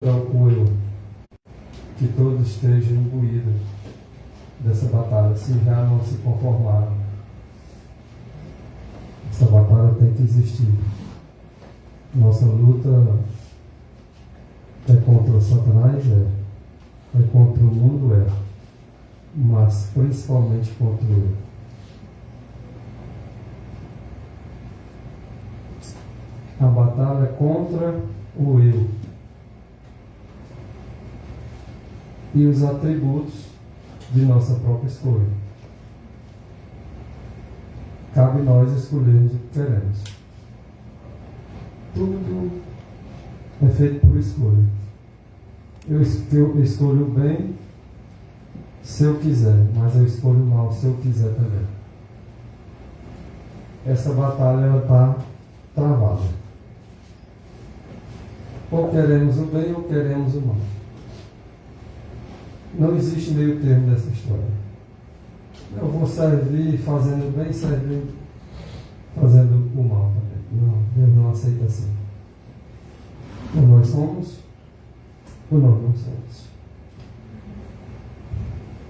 o eu, que todos estejam imbuídos dessa batalha, se já não se conformaram. Essa batalha tem que existir. Nossa luta é contra Satanás, é contra o mundo, mas principalmente contra o eu. A batalha é contra o eu e os atributos de nossa própria escolha. Cabe nós escolhermos o que queremos. Tudo é feito por escolha. Eu escolho o bem se eu quiser, mas eu escolho o mal se eu quiser também. Essa batalha está travada. Ou queremos o bem ou queremos o mal. Não existe meio termo dessa história. Eu vou servir fazendo o bem, servir fazendo o mal também. Não, Deus não aceita assim. Ou nós somos, ou nós não somos.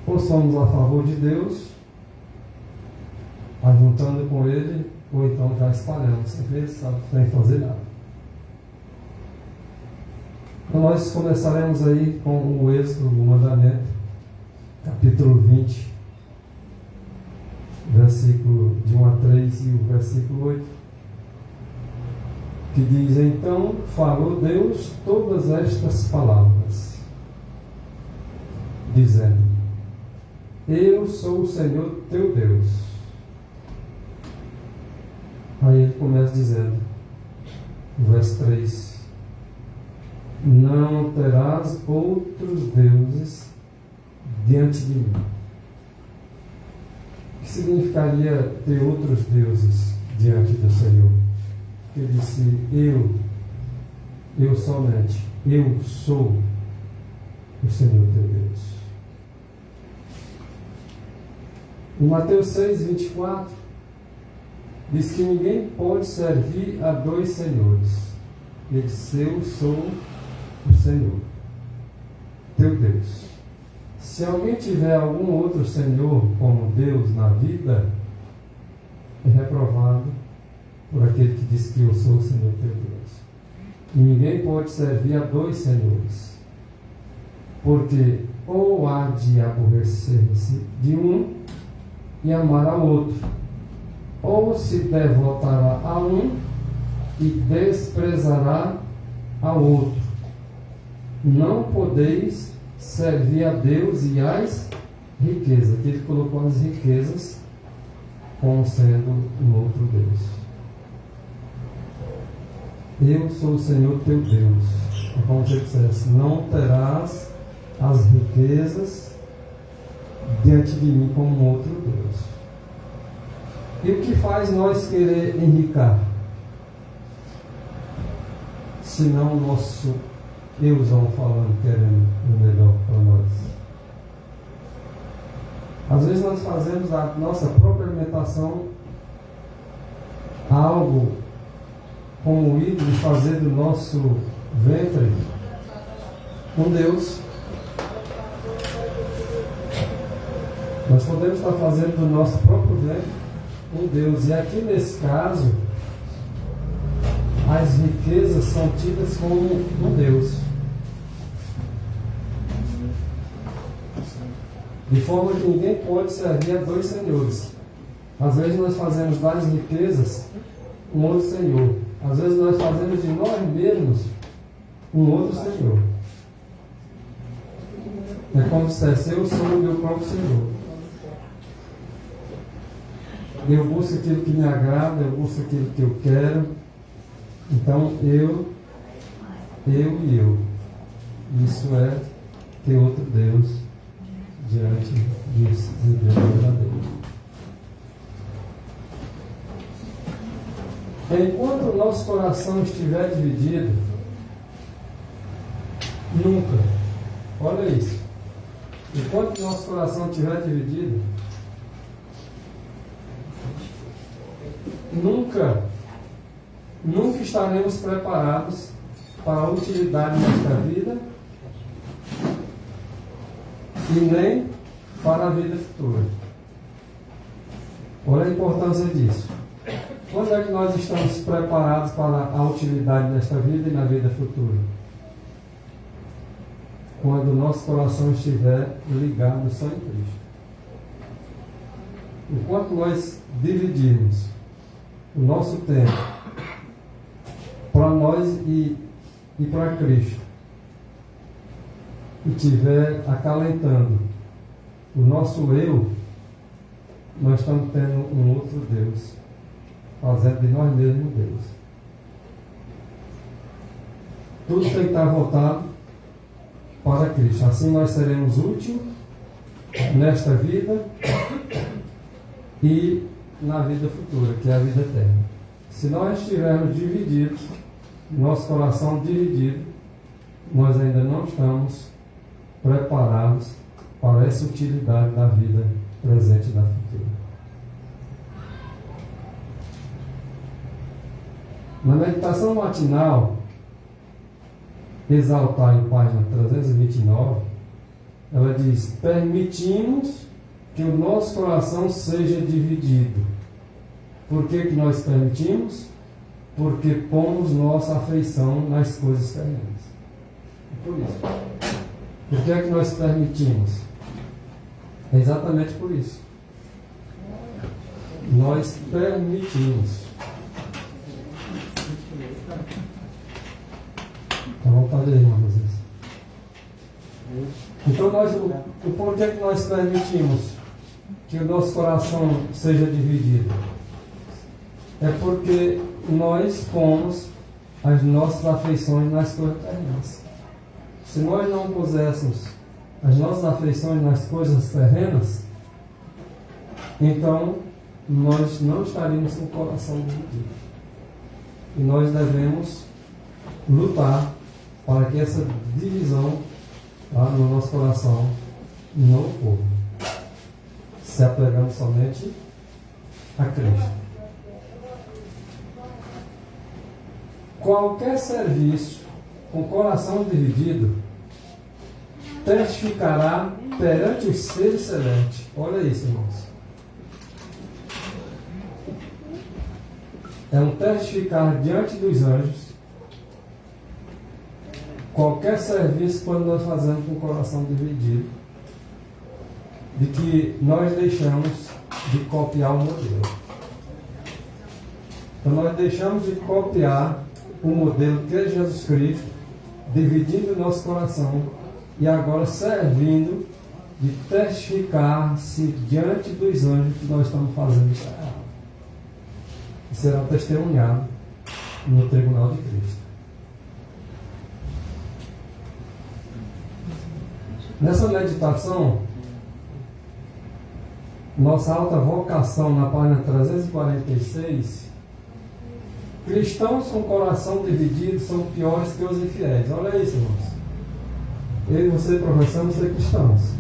Ou somos a favor de Deus, ajuntando com Ele, ou então já espalhamos, sem fazer nada. Então nós começaremos aí com o Êxodo, o mandamento, capítulo 20, versículo de 1 a 3 e o versículo 8, que diz: Então falou Deus todas estas palavras, dizendo: Eu sou o Senhor teu Deus. Aí ele começa dizendo, no verso 3, não terás outros deuses diante de mim. O que significaria ter outros deuses diante do Senhor? Ele disse, eu somente, eu sou o Senhor teu Deus. Em Mateus 6, 24, diz que ninguém pode servir a dois senhores. Ele disse, eu sou o Senhor teu Deus. Se alguém tiver algum outro Senhor como Deus na vida, é reprovado por aquele que diz que eu sou o Senhor teu Deus. E ninguém pode servir a dois senhores, porque ou há de aborrecer-se de um e amar ao outro, ou se devotará a um e desprezará ao outro. Não podeis servir a Deus e às riquezas. Aqui ele colocou as riquezas como sendo um outro Deus. Eu sou o Senhor teu Deus. É como se ele dissesse, não terás as riquezas diante de mim como um outro Deus. E o que faz nós querer enricar? Se não o nosso euzão falando, querendo o melhor para nós. Às vezes nós fazemos da nossa própria alimentação algo como ídolo, fazer do nosso ventre um Deus. Nós podemos estar fazendo do nosso próprio ventre um Deus. E aqui nesse caso, as riquezas são tidas como um Deus. De forma que ninguém pode servir a dois senhores. Às vezes nós fazemos das riquezas um outro Senhor. Às vezes nós fazemos de nós mesmos um outro Senhor. É como se dissesse, eu sou o meu próprio Senhor. Eu busco aquilo que me agrada, eu busco aquilo que eu quero. Então eu e eu. Isso é ter outro Deus diante disso, de Deus verdadeiro. Enquanto o nosso coração estiver dividido, nunca, olha isso, enquanto o nosso coração estiver dividido, nunca estaremos preparados para a utilidade nesta vida e nem para a vida futura. Olha a importância disso. Quando é que nós estamos preparados para a utilidade nesta vida e na vida futura? Quando o nosso coração estiver ligado só em Cristo. Enquanto nós dividirmos o nosso tempo para nós e para Cristo, e estiver acalentando o nosso eu, nós estamos tendo um outro Deus, fazendo de nós mesmos Deus. Tudo tem que estar voltado para Cristo. Assim nós seremos úteis nesta vida e na vida futura, que é a vida eterna. Se nós estivermos divididos, nosso coração dividido, nós ainda não estamos preparados para essa utilidade da vida presente e da futura. Na meditação matinal, Exaltar em página 329, ela diz: permitimos que o nosso coração seja dividido. Por que nós permitimos? Porque pomos nossa afeição nas coisas terrenas. Por isso. Por que é que nós permitimos? É exatamente por isso. Nós permitimos. Tá vontade aí, irmãos. Então, o porquê que nós permitimos que o nosso coração seja dividido? É porque nós pomos as nossas afeições nas coisas terrenas. Se nós não puséssemos as nossas afeições nas coisas terrenas, então nós não estaríamos com o coração dividido. E nós devemos lutar para que essa divisão lá no nosso coração não ocorra, se apegando somente a Cristo. Qualquer serviço com coração dividido testificará perante os seres celestes. Olha isso, irmãos. É um testificar diante dos anjos. Qualquer serviço, quando nós fazemos com o coração dividido, de que nós deixamos de copiar o modelo. Então nós deixamos de copiar o modelo que é Jesus Cristo, dividindo o nosso coração e agora servindo de testificar-se diante dos anjos que nós estamos fazendo isso errado. E será testemunhado no tribunal de Cristo. Nessa meditação, nossa alta vocação, na página 346, cristãos com coração dividido são piores que os infiéis. Olha isso, irmãos. Eu e você professamos ser cristãos.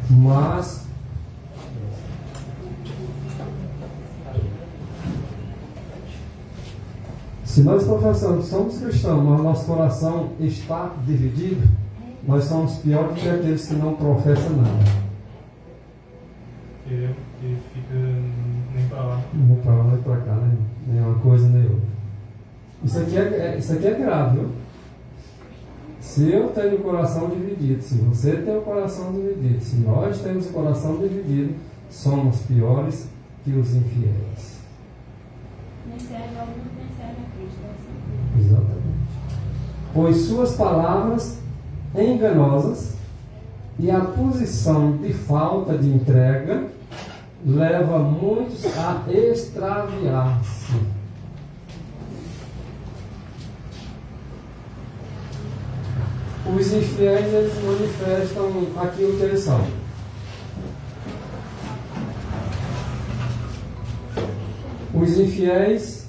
Mas se nós professamos, somos cristãos, mas nosso coração está dividido, nós somos piores que aqueles que não professam nada. E fica nem para lá. Nem para lá, nem para cá, né? Nem uma coisa, nem outra. Isso aqui é grave, viu? Se eu tenho o coração dividido, se você tem o coração dividido, se nós temos o coração dividido, somos piores que os infiéis. Nem serve a um, nem serve a Cristo. Exatamente. Pois suas palavras enganosas e a posição de falta de entrega leva muitos a extraviar-se. Os infiéis, eles manifestam aquilo que eles são. Os infiéis,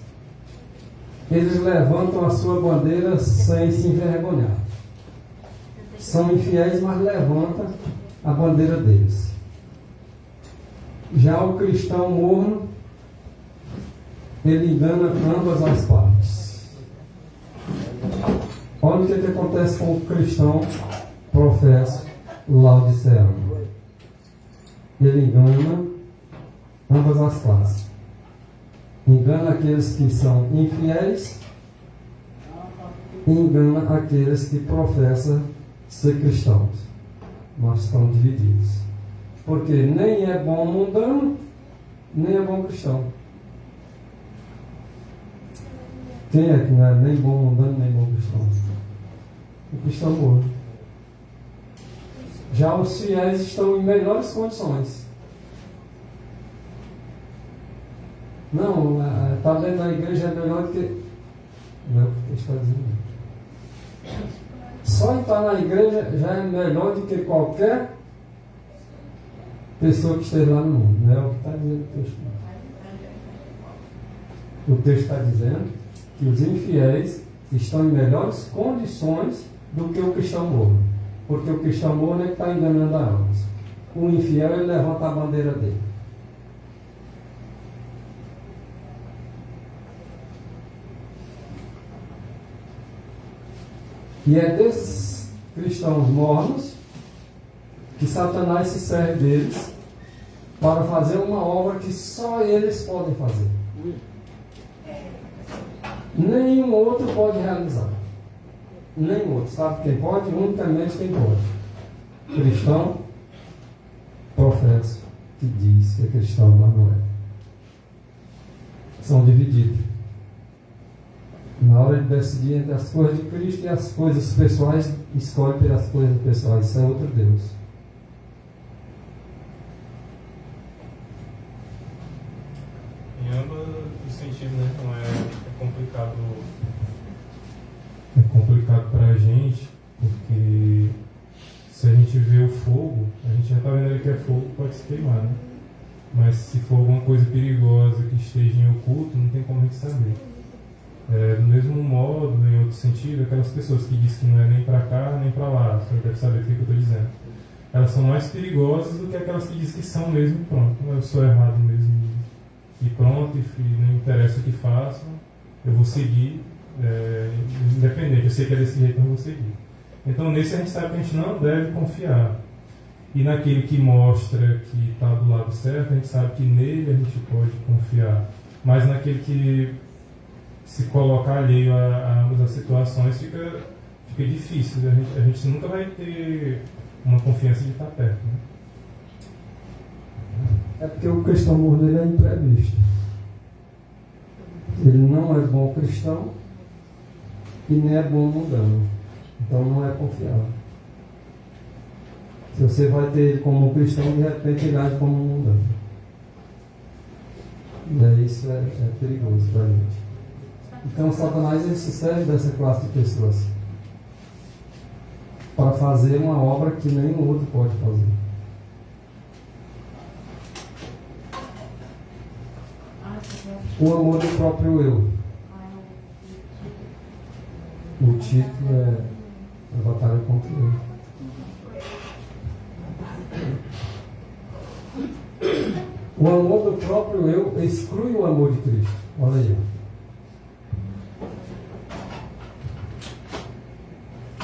eles levantam a sua bandeira sem se envergonhar. São infiéis, mas levantam a bandeira deles. Já o cristão morno, ele engana ambas as partes. Olha o que acontece com o cristão professo laodiceano. Ele engana ambas as classes. Engana aqueles que são infiéis e engana aqueles que professam ser cristãos, mas estão divididos. Porque nem é bom mundano, nem é bom cristão. Quem é que não é nem bom mundano, nem bom cristão? O cristão morto. Já os fiéis estão em melhores condições. Não, estar dentro da igreja é melhor do que... Não é o que está dizendo. Só estar na igreja já é melhor do que qualquer pessoa que esteja lá no mundo. Não é o que está dizendo o texto. O texto está dizendo que os infiéis estão em melhores condições do que o cristão morto. Porque o cristão morto é que está enganando a almas. O infiel, ele levanta a bandeira dele. E é desses cristãos mornos que Satanás se serve deles para fazer uma obra que só eles podem fazer. Nenhum outro pode realizar. Nenhum outro. Sabe quem pode? Unicamente quem pode. Cristão, professo, que diz que é cristão, mas não é. São divididos. Na hora de decidir entre as coisas de Cristo e as coisas pessoais, escolhe pelas coisas pessoais. Isso é outro Deus. Em ambos os sentidos, né? Não é complicado. É complicado para a gente, porque se a gente vê o fogo, a gente já está vendo ali que é fogo, pode se queimar, né? Mas se for alguma coisa perigosa que esteja em oculto, não tem como a gente saber. Do mesmo modo, em outro sentido, aquelas pessoas que dizem que não é nem para cá nem para lá, você deve saber o que eu estou dizendo. Elas são mais perigosas do que aquelas que dizem que são mesmo, pronto, eu sou errado mesmo. E pronto, e não interessa o que façam, eu vou seguir, independente, eu sei que é desse jeito, eu vou seguir. Então, nesse a gente sabe que a gente não deve confiar. E naquele que mostra que está do lado certo, a gente sabe que nele a gente pode confiar. Mas naquele que se colocar alheio a ambas as situações, fica difícil. A gente nunca vai ter uma confiança de estar perto. Né? É porque o cristão morno ele é imprevisto. Ele não é bom cristão e nem é bom mundano. Então não é confiável. Se você vai ter ele como um cristão, de repente ele age como um mundano. E aí isso é perigoso para a gente. Então Satanás ele se serve dessa classe de pessoas para fazer uma obra que nenhum outro pode fazer. O amor do próprio eu. O título é a batalha contra o eu. O amor do próprio eu exclui o amor de Cristo. Olha aí.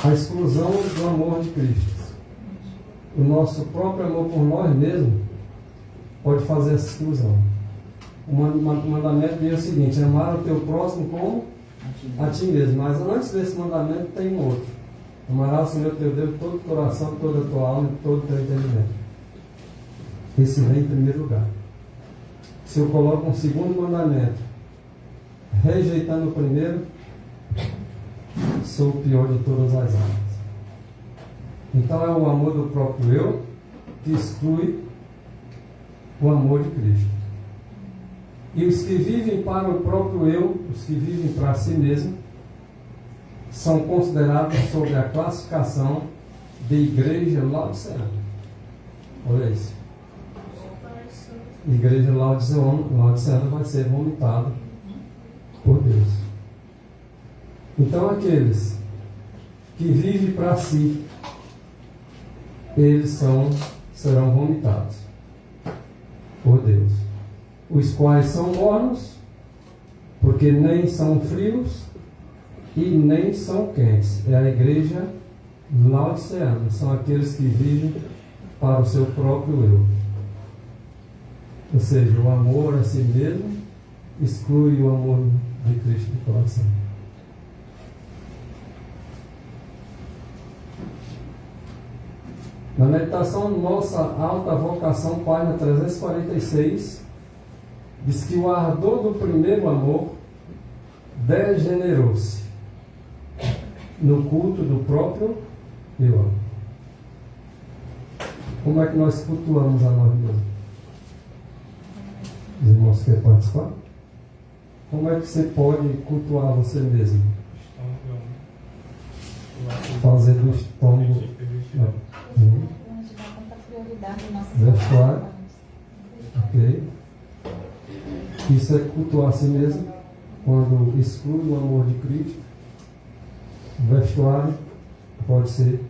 A exclusão do amor de Cristo. O nosso próprio amor por nós mesmos pode fazer essa exclusão. O mandamento diz o seguinte: amar o teu próximo como a ti mesmo. Mas antes desse mandamento tem um outro: amarás o Senhor teu Deus de todo o coração, toda a tua alma e todo o teu entendimento. Esse vem em primeiro lugar. Se eu coloco um segundo mandamento rejeitando o primeiro, sou o pior de todas as almas. Então é o amor do próprio eu que exclui o amor de Cristo. E os que vivem para o próprio eu, os que vivem para si mesmo, são considerados sob a classificação de igreja laodiceana. Olha isso. Igreja laodiceana vai ser vomitada por Deus. Então aqueles que vivem para si, eles serão vomitados por Deus. Os quais são mornos porque nem são frios e nem são quentes. É a igreja laodiceana, são aqueles que vivem para o seu próprio eu. Ou seja, o amor a si mesmo exclui o amor de Cristo do coração. Na meditação Nossa Alta Vocação, página 346, diz que o ardor do primeiro amor degenerou-se no culto do próprio eu. Como é que nós cultuamos a nós mesmos? Os irmãos querem participar? Como é que você pode cultuar você mesmo? Fazer do estômago. Onde dá tanta prioridade em nossas Vestuário. palavras. Ok? Isso é cultuar a si mesmo, quando exclui o amor de Cristo. Vestuário pode ser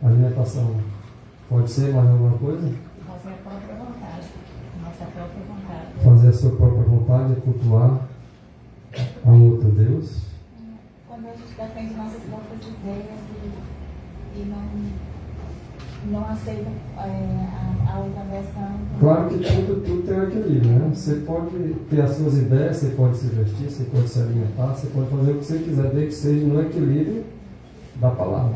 alimentação. Pode ser mais alguma coisa? Fazer a própria vontade. Nossa própria vontade. Fazer a sua própria vontade é cultuar a um outro Deus. Quando a gente defende nossas próprias ideias e não aceita a outra versão. Claro que tudo tem um equilíbrio, né? Você pode ter as suas ideias, você pode se vestir, você pode se alimentar, você pode fazer o que você quiser, desde que seja no equilíbrio da palavra.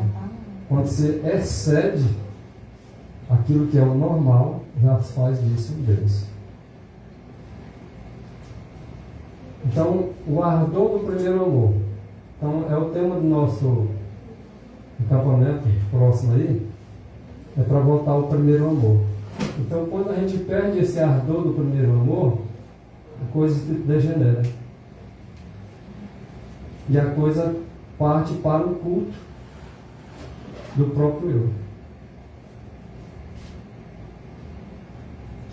Quando você excede aquilo que é o normal, já faz disso um Deus. Então, o ardor do primeiro amor. Então, é o tema do nosso acampamento próximo aí, é para voltar ao primeiro amor. Então, quando a gente perde esse ardor do primeiro amor, a coisa se degenera. E a coisa parte para o culto do próprio eu.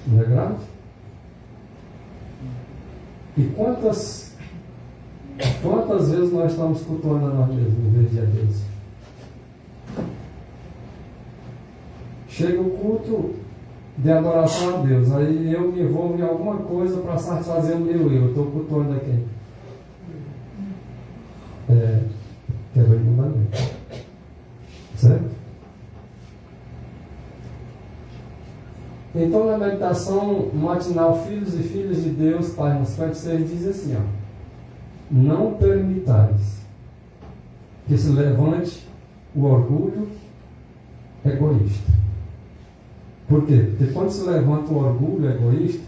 Não é grave? E quantas vezes nós estamos cultuando a nós mesmos em vez de a Deus? Chega o culto de adoração a Deus, aí eu me envolvo em alguma coisa para satisfazer o meu eu. Estou cultuando a quem? Quebra de mandamento. Certo? Então, na meditação matinal Filhos e Filhas de Deus, página 56, diz assim, ó: não permitais que se levante o orgulho egoísta. Por quê? Porque quando se levanta o orgulho egoísta,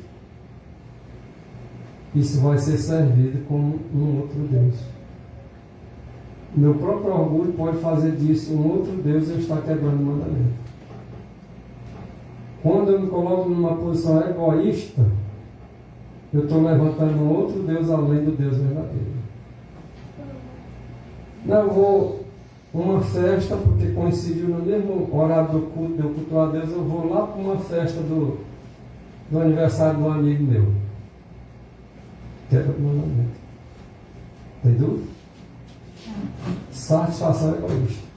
isso vai ser servido como um outro Deus. Meu próprio orgulho pode fazer disso um outro Deus e eu estar quebrando o mandamento. Quando eu me coloco numa posição egoísta, eu estou levantando um outro Deus além do Deus verdadeiro. Não, eu vou uma festa, porque coincidiu no mesmo horário do culto, de eu cultuar a Deus, eu vou lá para uma festa do aniversário de um amigo meu. Quebra o mandamento. Tem dúvida? Satisfação egoísta.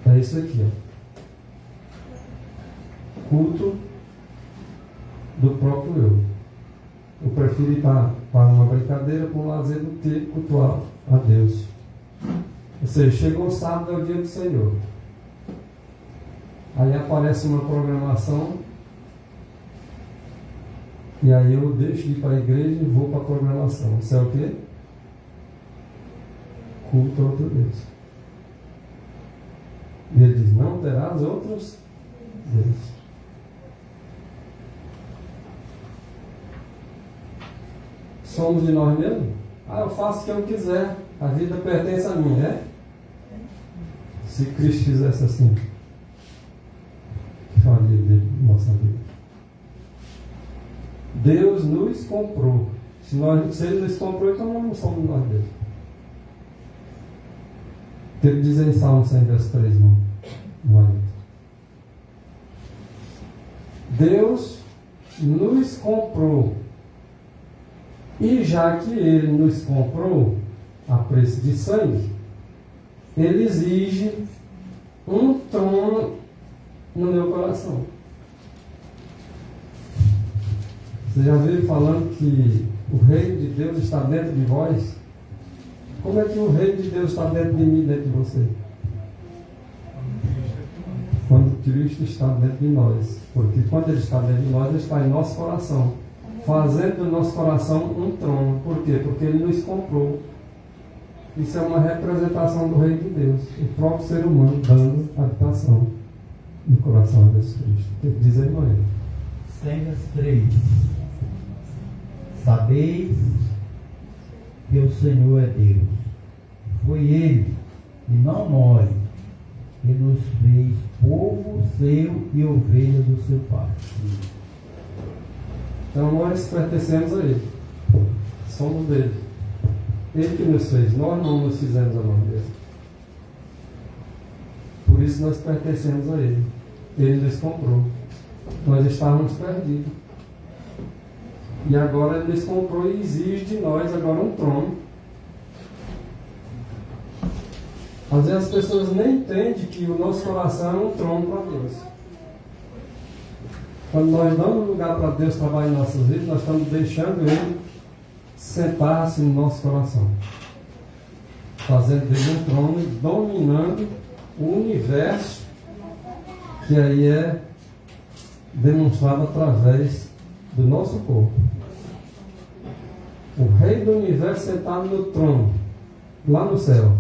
É isso aqui, ó. Culto do próprio eu. Eu prefiro ir para uma brincadeira, para um lazer, do que cultuar a Deus. Ou seja, chegou o sábado, é o dia do Senhor. Aí aparece uma programação, e aí eu deixo de ir para a igreja e vou para a programação. Isso é o quê? Culto a outro Deus. E ele diz: não terás outros deuses. Somos de nós mesmos? Eu faço o que eu quiser, a vida pertence a mim, né? Se Cristo fizesse assim, que faria dele nossa vida? Deus nos comprou. Se ele nos comprou, então nós não somos nós mesmos. O que ele diz em Salmo 100, verso 3, no Deus nos comprou. E já que ele nos comprou a preço de sangue, ele exige um trono no meu coração. Você já viu falando que o reino de Deus está dentro de vós? Como é que o reino de Deus está dentro de mim, dentro de você? Quando Cristo está dentro de nós. Porque quando Ele está dentro de nós, Ele está em nosso coração. Fazendo do nosso coração um trono. Por quê? Porque Ele nos comprou. Isso é uma representação do reino de Deus. O próprio ser humano dando habitação no coração de Jesus Cristo. O que diz aí, mãe? Senhas 3. Sabeis que o Senhor é Deus. Foi Ele, e não nós, que nos fez povo seu e ovelha do seu Pai. Então nós pertencemos a Ele. Somos dele. Ele que nos fez. Nós não nos fizemos a nós mesmos. Por isso nós pertencemos a Ele. Ele nos comprou. Nós estávamos perdidos. E agora Ele nos comprou e exige de nós agora um trono. Às vezes as pessoas nem entendem que o nosso coração é um trono para Deus. Quando nós damos lugar para Deus trabalhar em nossas vidas, nós estamos deixando Ele sentar-se no nosso coração. Fazendo dele um trono e dominando o universo, que aí é demonstrado através do nosso corpo. O rei do universo sentado no trono, lá no céu,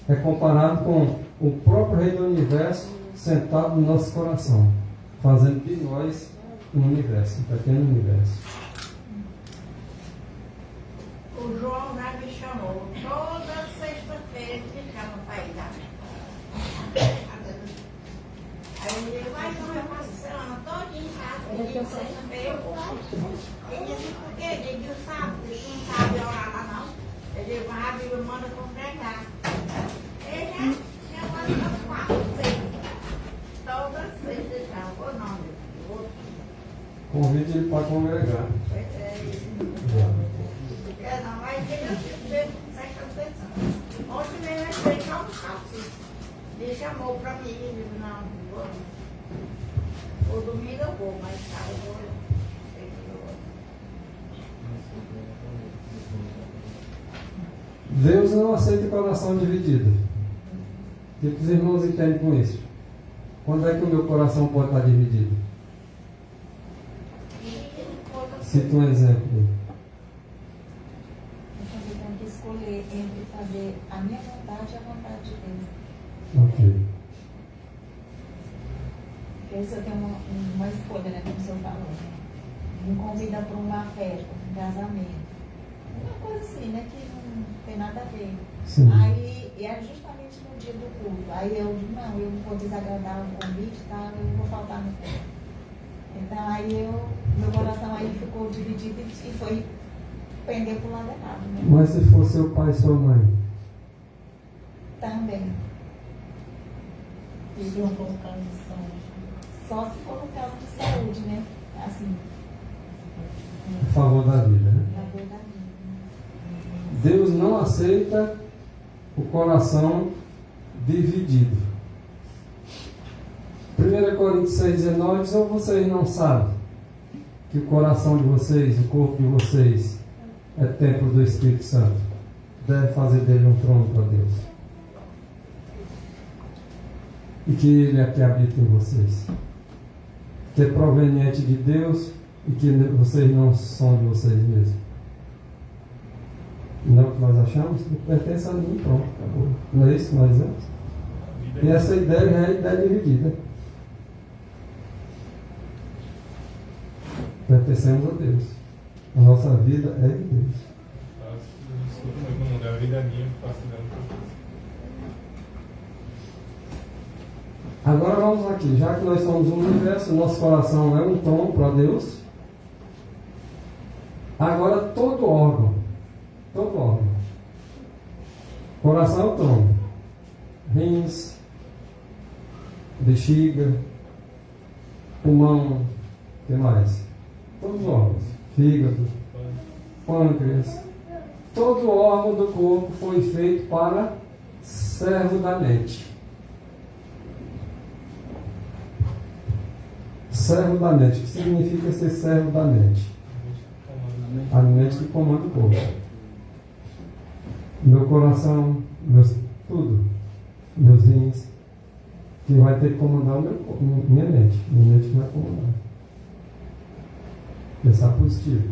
é comparado com o próprio rei do universo sentado no nosso coração, fazendo de nós um universo, um pequeno universo. O João já me chamou. Toda sexta-feira ele me chama para ir lá. Aí ele disse, vai então eu passo a semana toda em casa, de sexta-feira eu vou. Ele disse, por quê? Ele disse, sábado, ele não sabe orar lá não. Ele disse, a Bíblia manda congregar. Ele já manda nas 4, 6. Toda sexta ele chama, vou não, meu filho. Convide ele para congregar. Não, mas ele presta atenção. Ontem mesmo ele fez só um calço. Ele chamou para mim, ele disse, não vou. O domingo eu vou, mas sábado eu vou. Deus não aceita coração dividido. O que os irmãos entendem com isso? Quando é que o meu coração pode estar dividido? Cita um exemplo. Eu tenho que escolher entre fazer a minha vontade e a vontade de Deus. Ok. Porque se eu tenho uma escolha, né, como o senhor falou, me convida para uma festa, um casamento. Uma coisa assim, né, que não tem nada a ver. Sim. Aí, e é justamente no dia do culto. Aí eu digo, não, eu não vou desagradar o convite, tá? Eu não vou faltar no culto. Então aí meu coração aí ficou dividido e foi pender para o lado errado, né? Mas se for seu pai e sua mãe? Também. E se não for um caso de saúde? Só se for no caso de saúde, né? Assim, A favor da vida, né? na verdade. Deus não aceita o coração dividido. 1 Coríntios 6,19 diz, ou vocês não sabem que o coração de vocês, o corpo de vocês é templo do Espírito Santo? Deve fazer dele um trono para Deus. E que Ele é que habita em vocês. Que é proveniente de Deus e que vocês não são de vocês mesmos. Não é o que nós achamos? Pertence a mim, pronto, acabou. Não é isso que nós dizemos? E essa ideia é a ideia dividida. Pertencemos a Deus. A nossa vida é de Deus. Escuta muito no mundo, a vida é minha, eu faço dela para Deus. Agora vamos aqui, já que nós somos um universo, nosso coração é um trono para Deus. Agora todo órgão, coração é o trono, rins, bexiga, pulmão, o que mais? Todos os órgãos, fígado, pâncreas, todo órgão do corpo foi feito para servo da mente. Servo da mente. O que significa ser servo da mente? A mente que comanda o corpo. Meu coração, tudo, meus rins, que vai ter que comandar minha mente que vai comandar. Pensar positivo.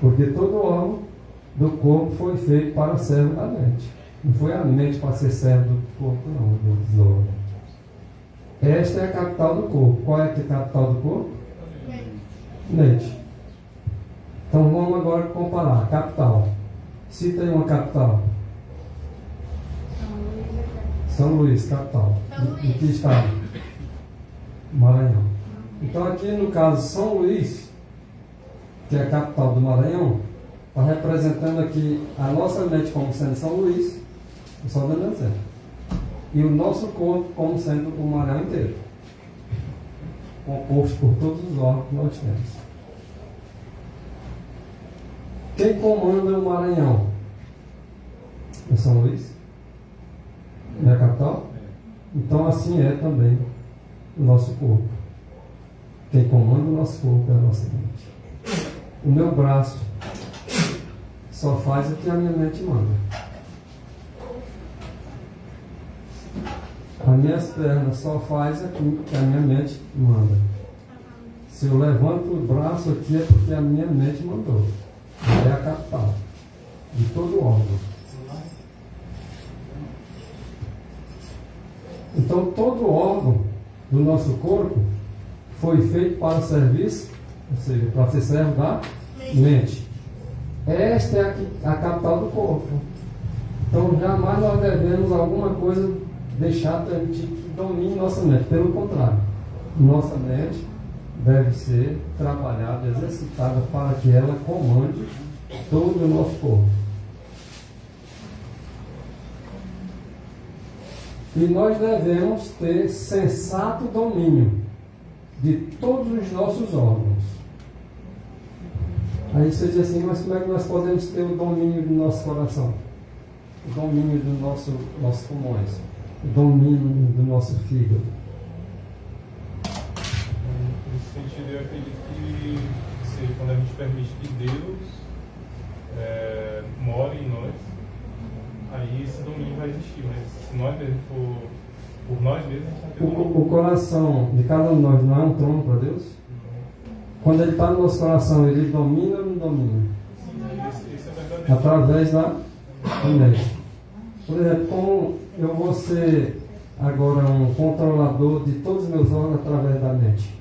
Porque todo órgão do corpo foi feito para servo da mente. Não foi a mente para ser servo do corpo, não, dos órgãos. Esta é a capital do corpo. Qual é a capital do corpo? Mente. Então vamos agora comparar. Capital. Cita aí uma capital. São Luís, capital. Em que estado? Maranhão. Então aqui no caso São Luís, que é a capital do Maranhão, está representando aqui a nossa mente como sendo São Luís, só dando exemplo, e o nosso corpo como sendo o Maranhão inteiro, composto por todos os órgãos que nós temos. Quem comanda o Maranhão? É São Luís? Não é a capital? Então assim é também o nosso corpo. Quem comanda o nosso corpo é a nossa mente. O meu braço só faz o que a minha mente manda. As minhas pernas só faz aquilo que a minha mente manda. Se eu levanto o braço aqui é porque a minha mente mandou. É a capital de todo órgão. Então todo órgão do nosso corpo foi feito para serviço, ou seja, para ser servo da mente. Esta é a capital do corpo. Então jamais nós devemos alguma coisa deixar que domine nossa mente. Pelo contrário, nossa mente deve ser trabalhada, exercitada para que ela comande todo o nosso corpo. E nós devemos ter sensato domínio de todos os nossos órgãos. Aí você diz assim, mas como é que nós podemos ter o domínio do nosso coração? O domínio dos nossos pulmões? O domínio do nosso fígado? Nesse sentido, eu acredito que quando a gente permite que Deus more em nós, aí esse domínio vai existir. Mas se nós mesmos for por nós mesmos, a gente não tem o coração de cada um de nós não é um trono para Deus? Quando ele está no nosso coração, ele domina ou não domina? Sim, isso é verdadeiro. Através da mente. Por exemplo, como eu vou ser agora um controlador de todos os meus órgãos através da mente?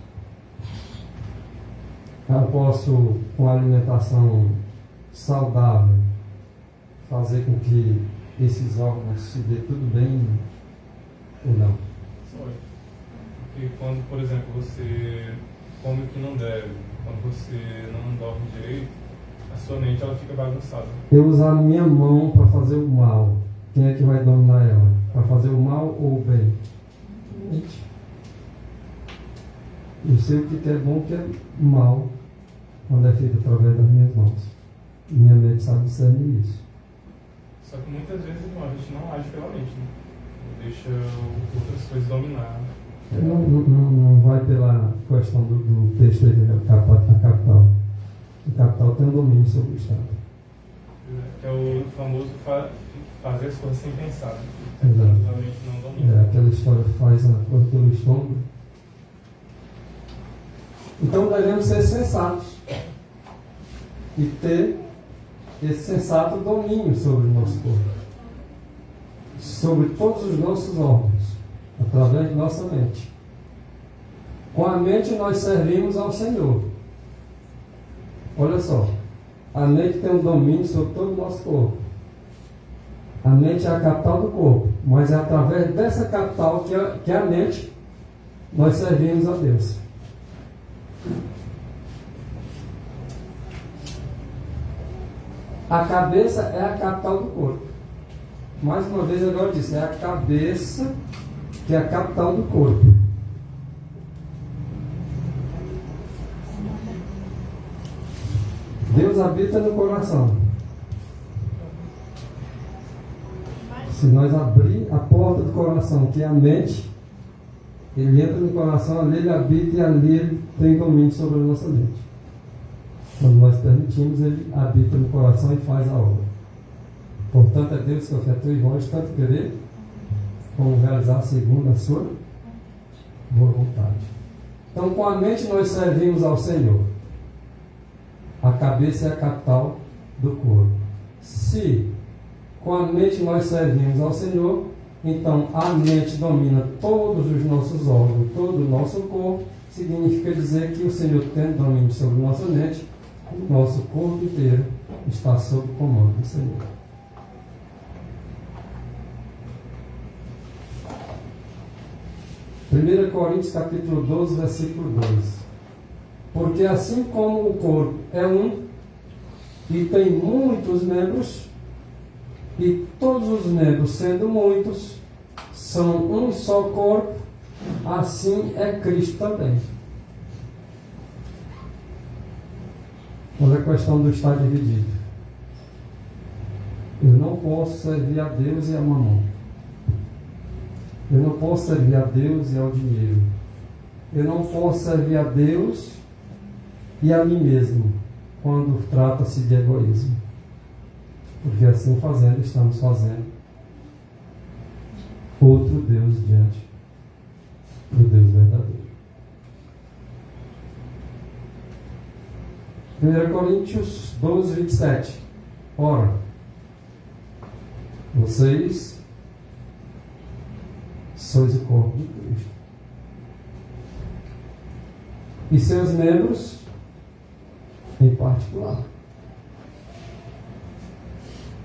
Eu posso, com alimentação saudável, fazer com que esses órgãos se dê tudo bem ou não? Porque quando, por exemplo, você come o que não deve, quando você não dorme direito, a sua mente ela fica bagunçada. Eu usar a minha mão para fazer o mal, quem é que vai dominar ela? Para fazer o mal ou o bem? Mente. Eu sei o que é bom e o que é mal quando é feito através das minhas mãos. Minha mente sabe discernir isso. Só que muitas vezes a gente não age pela mente, né? Deixa outras coisas dominar. Não vai pela questão do texto aí da capital. O capital tem um domínio sobre o Estado. Que é o famoso fazer as coisas sem pensar. Né? Exato. A mente não domina. Aquela história faz a coisa pelo estômago. Então devemos ser sensatos e ter esse sensato domínio sobre o nosso corpo, sobre todos os nossos órgãos, através de nossa mente. Com a mente nós servimos ao Senhor. Olha só, a mente tem um domínio sobre todo o nosso corpo. A mente é a capital do corpo, mas é através dessa capital que é a mente, nós servimos a Deus. A cabeça é a capital do corpo. Mais uma vez agora eu disse, é a cabeça que é a capital do corpo. Deus habita no coração. Se nós abrir a porta do coração, que é a mente, Ele entra no coração, ali ele habita e ali ele tem domínio sobre a nossa mente. Quando nós permitimos, ele habita no coração e faz a obra. Portanto, é Deus que afetou em vós tanto querer como realizar segundo a sua boa vontade. Então, com a mente nós servimos ao Senhor. A cabeça é a capital do corpo. Se com a mente nós servimos ao Senhor, então a mente domina todos os nossos órgãos, todo o nosso corpo. Significa dizer que o Senhor tem domínio sobre nossa mente, o nosso corpo inteiro está sob o comando do Senhor. Primeira Coríntios capítulo 12, versículo 2. Porque assim como o corpo é um e tem muitos membros, e todos os membros, sendo muitos, são um só corpo, assim é Cristo também. Olha a questão do estar dividido. Eu não posso servir a Deus e a mamão. Eu não posso servir a Deus e ao dinheiro. Eu não posso servir a Deus e a mim mesmo, quando trata-se de egoísmo. Porque assim fazendo, estamos fazendo outro Deus diante do Deus verdadeiro. 1 Coríntios 12, 27. Ora, vocês sois o corpo de Cristo, e seus membros em particular.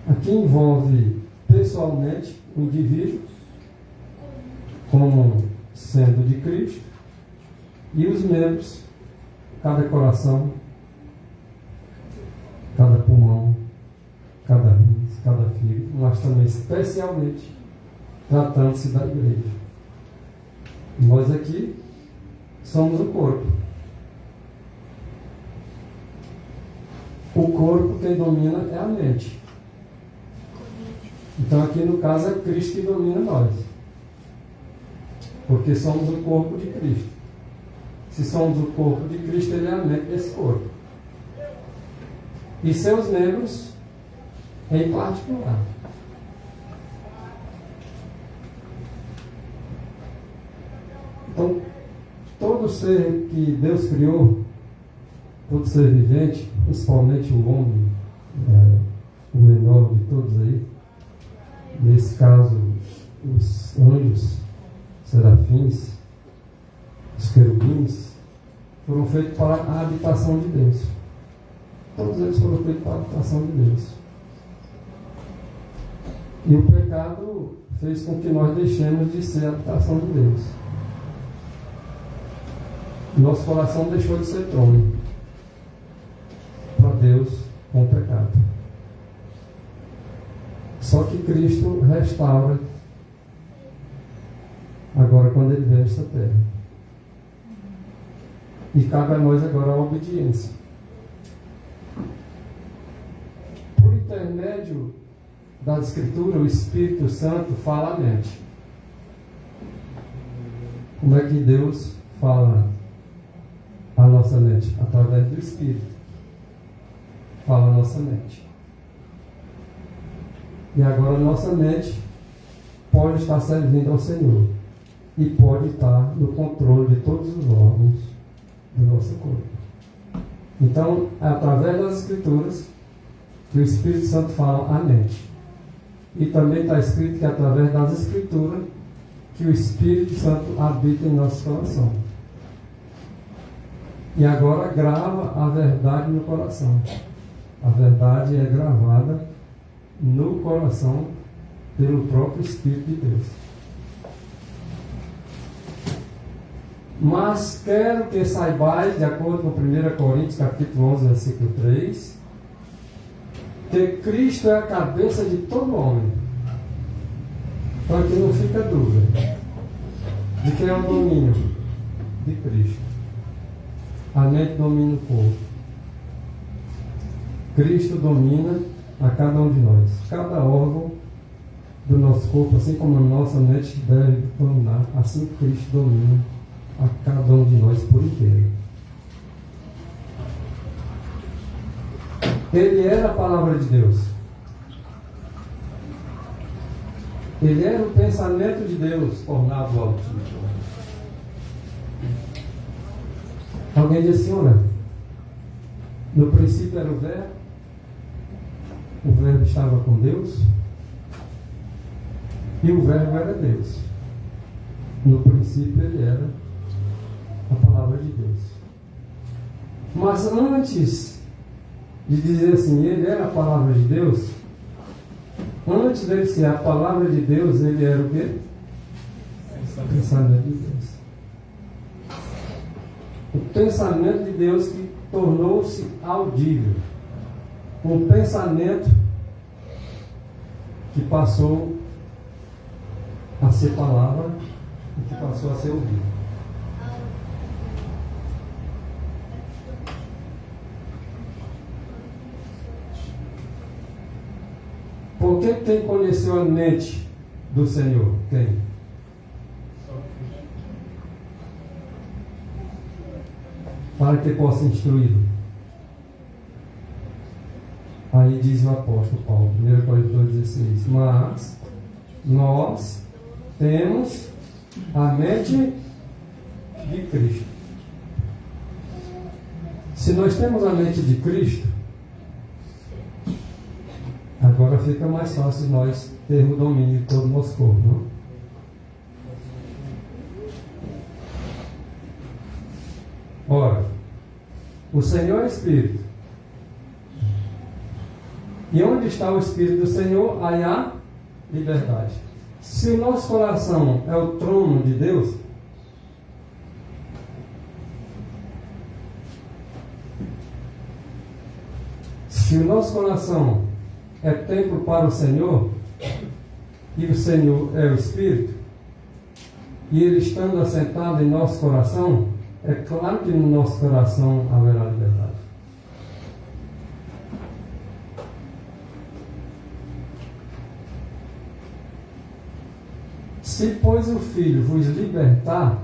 Aqui envolve pessoalmente o indivíduo como sendo de Cristo, e os membros, cada coração, cada pulmão, cada rins, cada fígado, mas também especialmente tratando-se da igreja. Nós aqui somos o corpo. O corpo, quem domina é a mente. Então aqui no caso é Cristo que domina nós. Porque somos o corpo de Cristo. Se somos o corpo de Cristo, ele é a mente desse corpo. E seus membros em particular. Então, todo ser que Deus criou, todo ser vivente, principalmente o homem, o menor de todos aí, nesse caso, os anjos, serafins, os querubins, foram feitos para a habitação de Deus. Todos eles foram feitos para a habitação de Deus. E o pecado fez com que nós deixemos de ser a habitação de Deus. Nosso coração deixou de ser trono para Deus com o pecado. Só que Cristo restaura agora quando Ele vem a esta terra. E cabe a nós agora a obediência. Por intermédio das Escrituras, o Espírito Santo fala a mente. Como é que Deus fala a nossa mente? Através do Espírito. Fala a nossa mente. E agora a nossa mente pode estar servindo ao Senhor. E pode estar no controle de todos os órgãos do nosso corpo. Então, é através das Escrituras que o Espírito Santo fala a mente. E também está escrito que é através das Escrituras que o Espírito Santo habita em nosso coração. E agora grava a verdade no coração. A verdade é gravada no coração pelo próprio Espírito de Deus. Mas quero que saibais, de acordo com 1 Coríntios capítulo 11, versículo 3, que Cristo é a cabeça de todo homem. Para que não fica dúvida de quem é o domínio de Cristo. A mente domina o corpo. Cristo domina a cada um de nós. Cada órgão do nosso corpo, assim como a nossa mente deve dominar, assim Cristo domina a cada um de nós por inteiro. Ele era a palavra de Deus. Ele era o pensamento de Deus tornado audível. Alguém diz assim, olha, no princípio era o Verbo estava com Deus, e o Verbo era Deus. No princípio ele era a palavra de Deus. Mas antes de dizer assim, ele era a palavra de Deus, antes dele ser a palavra de Deus, ele era o quê? O pensamento de Deus. O pensamento de Deus que tornou-se audível. Um pensamento que passou a ser palavra e que passou a ser ouvido. Porque quem conheceu a mente do Senhor? Quem? Só Cristo. Para que possa instruí-lo. Aí diz o apóstolo Paulo, 1 Coríntios 16, mas nós temos a mente de Cristo. Se nós temos a mente de Cristo, agora fica mais fácil nós termos domínio de todo o nosso corpo, não? Ora, o Senhor é Espírito. E onde está o Espírito do Senhor, aí há liberdade. Se o nosso coração é o trono de Deus, se o nosso coração é templo para o Senhor, e o Senhor é o Espírito, e Ele estando assentado em nosso coração, é claro que no nosso coração haverá liberdade. Se, pois, o Filho vos libertar,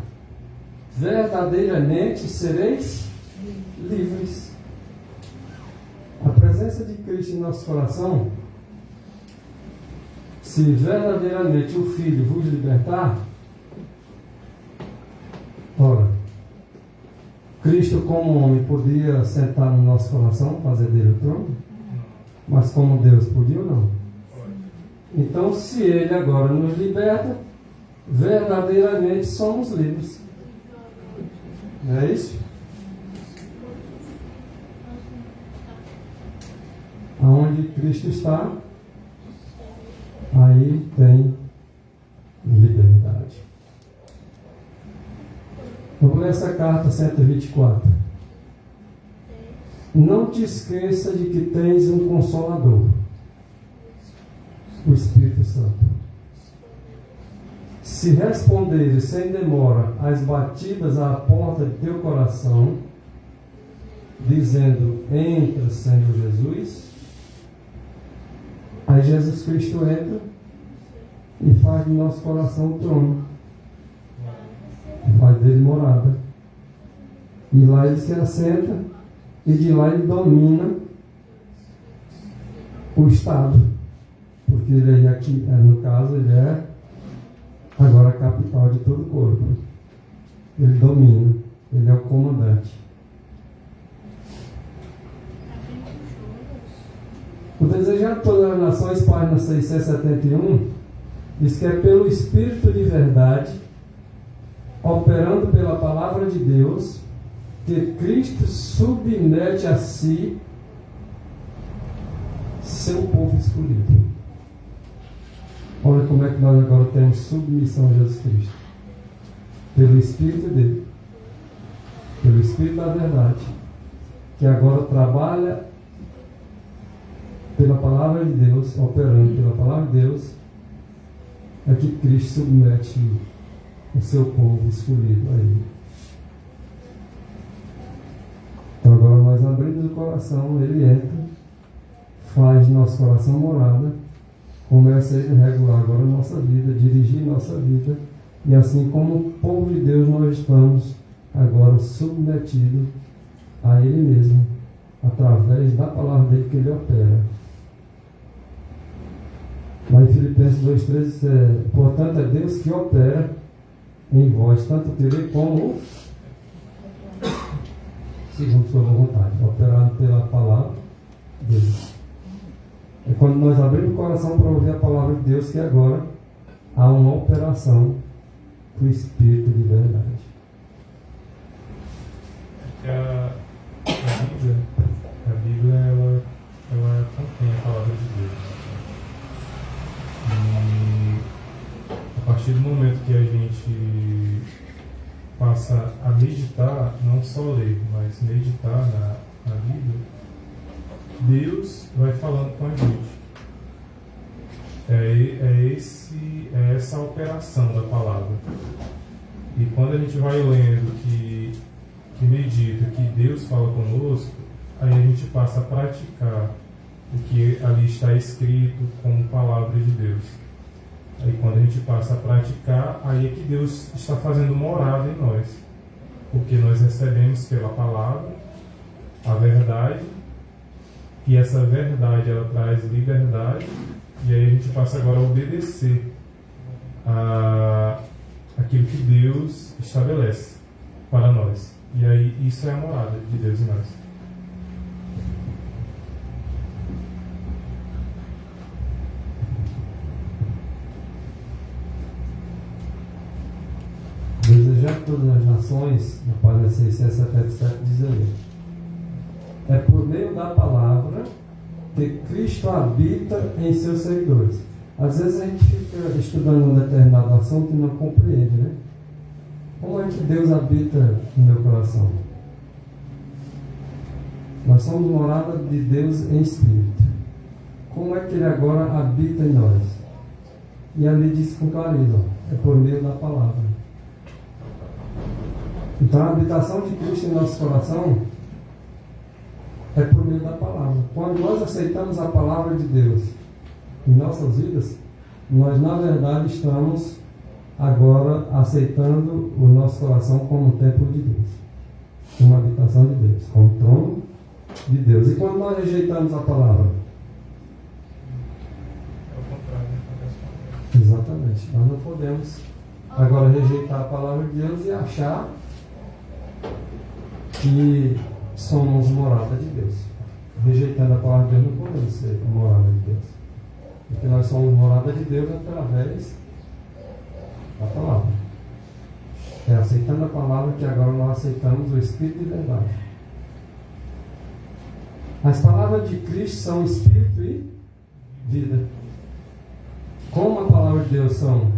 verdadeiramente sereis livres. A presença de Cristo em nosso coração, se verdadeiramente o Filho vos libertar, ora, Cristo como homem podia sentar no nosso coração, fazer dele o trono? Mas como Deus podia ou não? Então, se Ele agora nos liberta, verdadeiramente somos livres. Não é isso? Aonde Cristo está, aí tem liberdade. Vamos ler essa carta 124. Não te esqueça de que tens um Consolador, o Espírito Santo. Se responderes sem demora às batidas à porta de teu coração, dizendo, entra, Senhor Jesus, aí Jesus Cristo entra e faz do nosso coração o trono, faz dele morada, e lá ele se assenta, e de lá ele domina o Estado, porque ele aqui, no caso, ele é agora a capital de todo o corpo. Ele domina, ele é o comandante. O Desejado de Todas as Nações, página 671, diz que é pelo Espírito de verdade, operando pela palavra de Deus, que Cristo submete a si seu povo escolhido. Olha como é que nós agora temos submissão a Jesus Cristo. Pelo Espírito dele. Pelo Espírito da verdade. Que agora trabalha pela palavra de Deus, operando pela palavra de Deus, é que Cristo submete o seu povo escolhido a ele. Então agora nós abrimos o coração, ele entra, faz nosso coração morada, comece a regular agora a nossa vida, dirigir nossa vida. E assim como povo de Deus, nós estamos agora submetidos a Ele mesmo, através da palavra dele que Ele opera. Lá em Filipenses 2,13 diz, portanto, é Deus que opera em vós, tanto querer como segundo sua vontade, operado pela palavra de Deus. É quando nós abrimos o coração para ouvir a palavra de Deus que agora há uma operação do Espírito de verdade. Que a Bíblia ela contém a palavra de Deus. E a partir do momento que a gente passa a meditar, não só ler, mas meditar na Bíblia, Deus vai falando com a gente. É essa operação da palavra. E quando a gente vai lendo que medita, que Deus fala conosco, aí a gente passa a praticar o que ali está escrito como palavra de Deus. Aí quando a gente passa a praticar, aí é que Deus está fazendo morada em nós. Porque nós recebemos pela palavra a verdade, e essa verdade ela traz liberdade, e aí a gente passa agora a obedecer aquilo que Deus estabelece para nós. E aí isso é a morada de Deus em nós. Desejar todas as nações, na página 677, diz ali: é por meio da palavra que Cristo habita em seus seguidores. Às vezes a gente fica estudando um determinado assunto e não compreende, né? Como é que Deus habita no meu coração? Nós somos morada de Deus em Espírito. Como é que Ele agora habita em nós? E ali diz com clareza: é por meio da palavra. Então a habitação de Cristo em nosso coração é por meio da palavra. Quando nós aceitamos a palavra de Deus em nossas vidas, nós na verdade estamos agora aceitando o nosso coração como um templo de Deus, como uma habitação de Deus, como trono de Deus. E quando nós rejeitamos a palavra? É o contrário, Exatamente. Nós não podemos agora rejeitar a palavra de Deus e achar que somos morada de Deus. Rejeitando a palavra de Deus, não podemos ser morada de Deus. Porque nós somos morada de Deus através da palavra. É aceitando a palavra que agora nós aceitamos o Espírito de verdade. As palavras de Cristo são Espírito e vida. Como a palavra de Deus são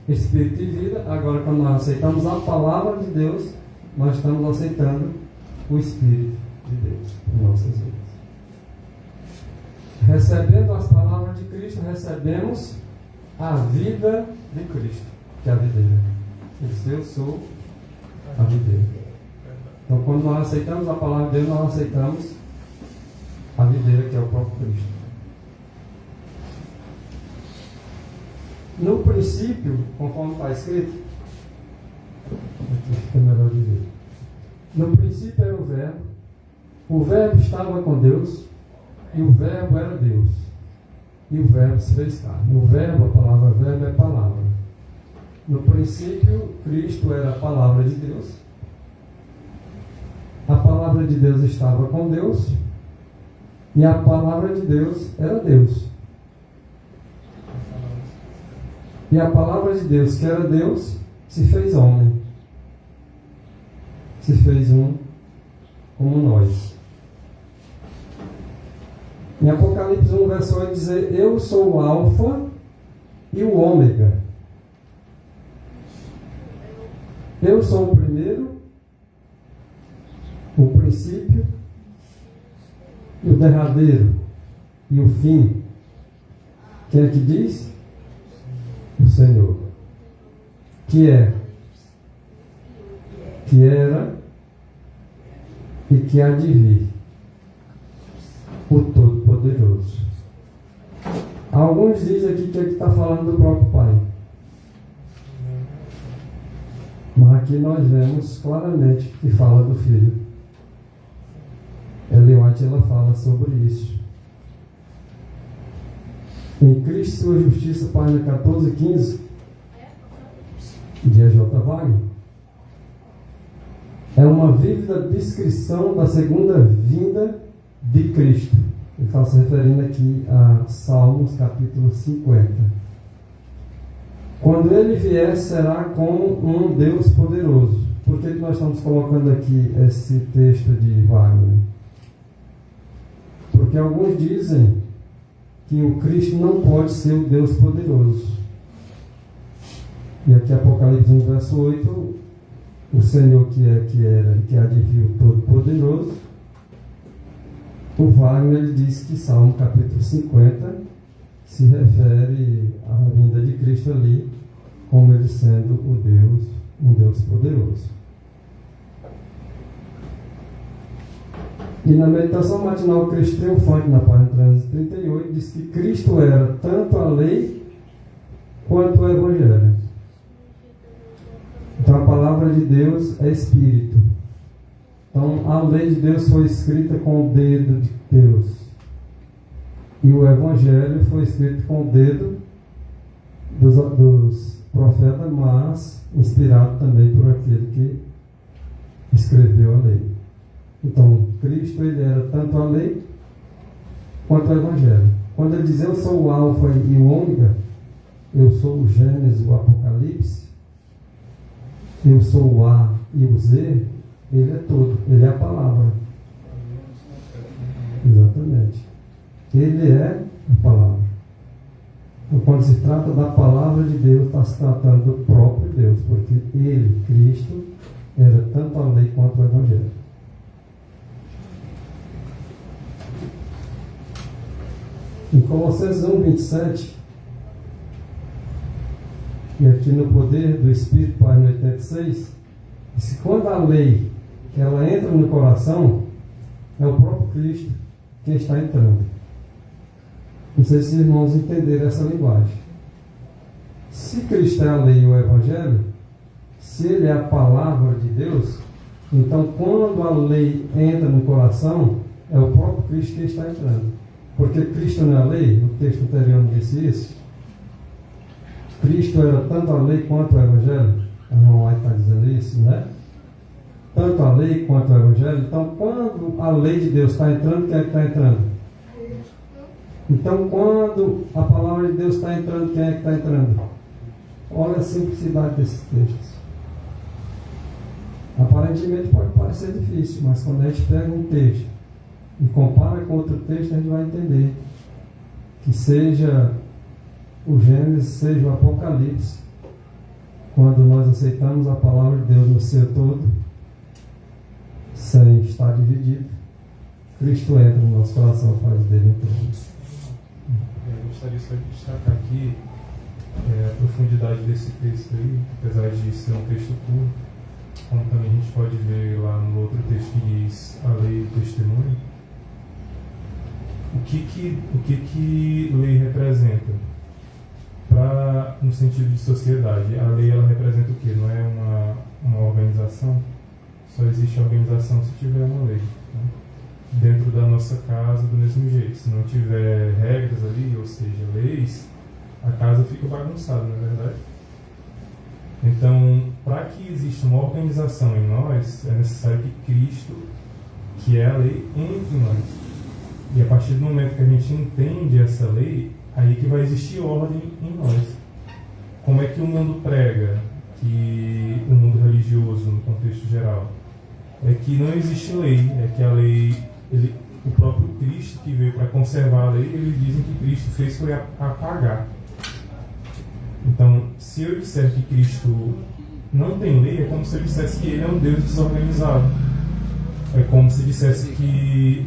Espírito e vida, agora quando nós aceitamos a palavra de Deus, nós estamos aceitando o Espírito de Deus em nossas vidas. Recebendo as palavras de Cristo, recebemos a vida de Cristo, que é a videira. Ele disse: eu sou a videira. Então, quando nós aceitamos a palavra de Deus, nós aceitamos a videira, que é o próprio Cristo. No princípio, conforme está escrito, aqui fica melhor de ver. No princípio era o verbo estava com Deus, e o verbo era Deus, e o verbo se fez carne. O verbo, a palavra verbo é palavra. No princípio, Cristo era a palavra de Deus, a palavra de Deus estava com Deus, e a palavra de Deus era Deus. E a palavra de Deus, que era Deus, se fez homem. Se fez um como nós. Em Apocalipse 1, verso 8, diz: eu sou o Alfa e o Ômega. Eu sou o primeiro, o princípio e o derradeiro e o fim. Quem é que diz? O Senhor. Que é, que era e que há de vir, o Todo-Poderoso. Alguns dizem aqui que está falando do próprio Pai. Mas aqui nós vemos claramente que fala do Filho. Ellen White ela fala sobre isso. Em Cristo Sua Justiça, página 14 e 15, de E.J. Wagner, é uma vívida descrição da segunda vinda de Cristo. Ele está se referindo aqui a Salmos capítulo 50. Quando ele vier, será como um Deus poderoso. Por que nós estamos colocando aqui esse texto de Wagner? Porque alguns dizem que o Cristo não pode ser o Deus poderoso. E aqui Apocalipse no verso 8, o Senhor que há de vir o Todo-Poderoso, o Wagner ele diz que Salmo capítulo 50 se refere à vinda de Cristo ali, como ele sendo um Deus poderoso. E na meditação matinal Cristo Triunfante, na página 338, diz que Cristo era tanto a lei quanto o Evangelho. Então a palavra de Deus é Espírito. Então a lei de Deus foi escrita com o dedo de Deus. E o Evangelho foi escrito com o dedo dos profetas, mas inspirado também por aquele que escreveu a lei. Então, Cristo ele era tanto a lei quanto o Evangelho. Quando ele diz, eu sou o Alfa e o Ômega, eu sou o Gênesis, o Apocalipse, eu sou o A e o Z, ele é tudo, ele é a palavra. Exatamente. Ele é a palavra. Então, quando se trata da palavra de Deus, está se tratando do próprio Deus, porque ele, Cristo, era tanto a lei quanto o Evangelho. Em Colossenses 1, 27, e aqui no Poder do Espírito, página 86, diz que quando a lei ela entra no coração, é o próprio Cristo quem está entrando. Não sei se os irmãos entenderam essa linguagem. Se Cristo é a lei e o Evangelho, se ele é a palavra de Deus, então quando a lei entra no coração, é o próprio Cristo que está entrando. Porque Cristo não é a lei, o texto anterior não disse isso. Cristo era tanto a lei quanto o Evangelho. A irmã White está dizendo isso, né? Tanto a lei quanto o Evangelho. Então, quando a lei de Deus está entrando, quem é que está entrando? Então, quando a palavra de Deus está entrando, quem é que está entrando? Olha a simplicidade desses textos. Aparentemente pode parecer difícil, mas quando a gente pega um texto e compara com outro texto, a gente vai entender que seja o Gênesis, seja o Apocalipse, quando nós aceitamos a palavra de Deus no seu todo, sem estar dividido, Cristo entra no nosso coração, faz dele inteiro. Eu gostaria só de destacar aqui a profundidade desse texto aí, apesar de ser um texto curto, como também a gente pode ver lá no outro texto que diz a lei e o testemunho. O que lei representa? No sentido de sociedade, a lei ela representa o quê? Não é uma organização? Só existe organização se tiver uma lei, né? Dentro da nossa casa, do mesmo jeito. Se não tiver regras ali, ou seja, leis, a casa fica bagunçada, não é verdade? Então, para que exista uma organização em nós, é necessário que Cristo, que é a lei, entre em nós. E a partir do momento que a gente entende essa lei, aí que vai existir ordem em nós. Como é que o mundo prega, que o mundo religioso, no contexto geral? É que não existe lei, é que a lei, o próprio Cristo que veio para conservar a lei, eles dizem que Cristo fez foi apagar. Então, se eu disser que Cristo não tem lei, é como se eu dissesse que ele é um Deus desorganizado. É como se dissesse que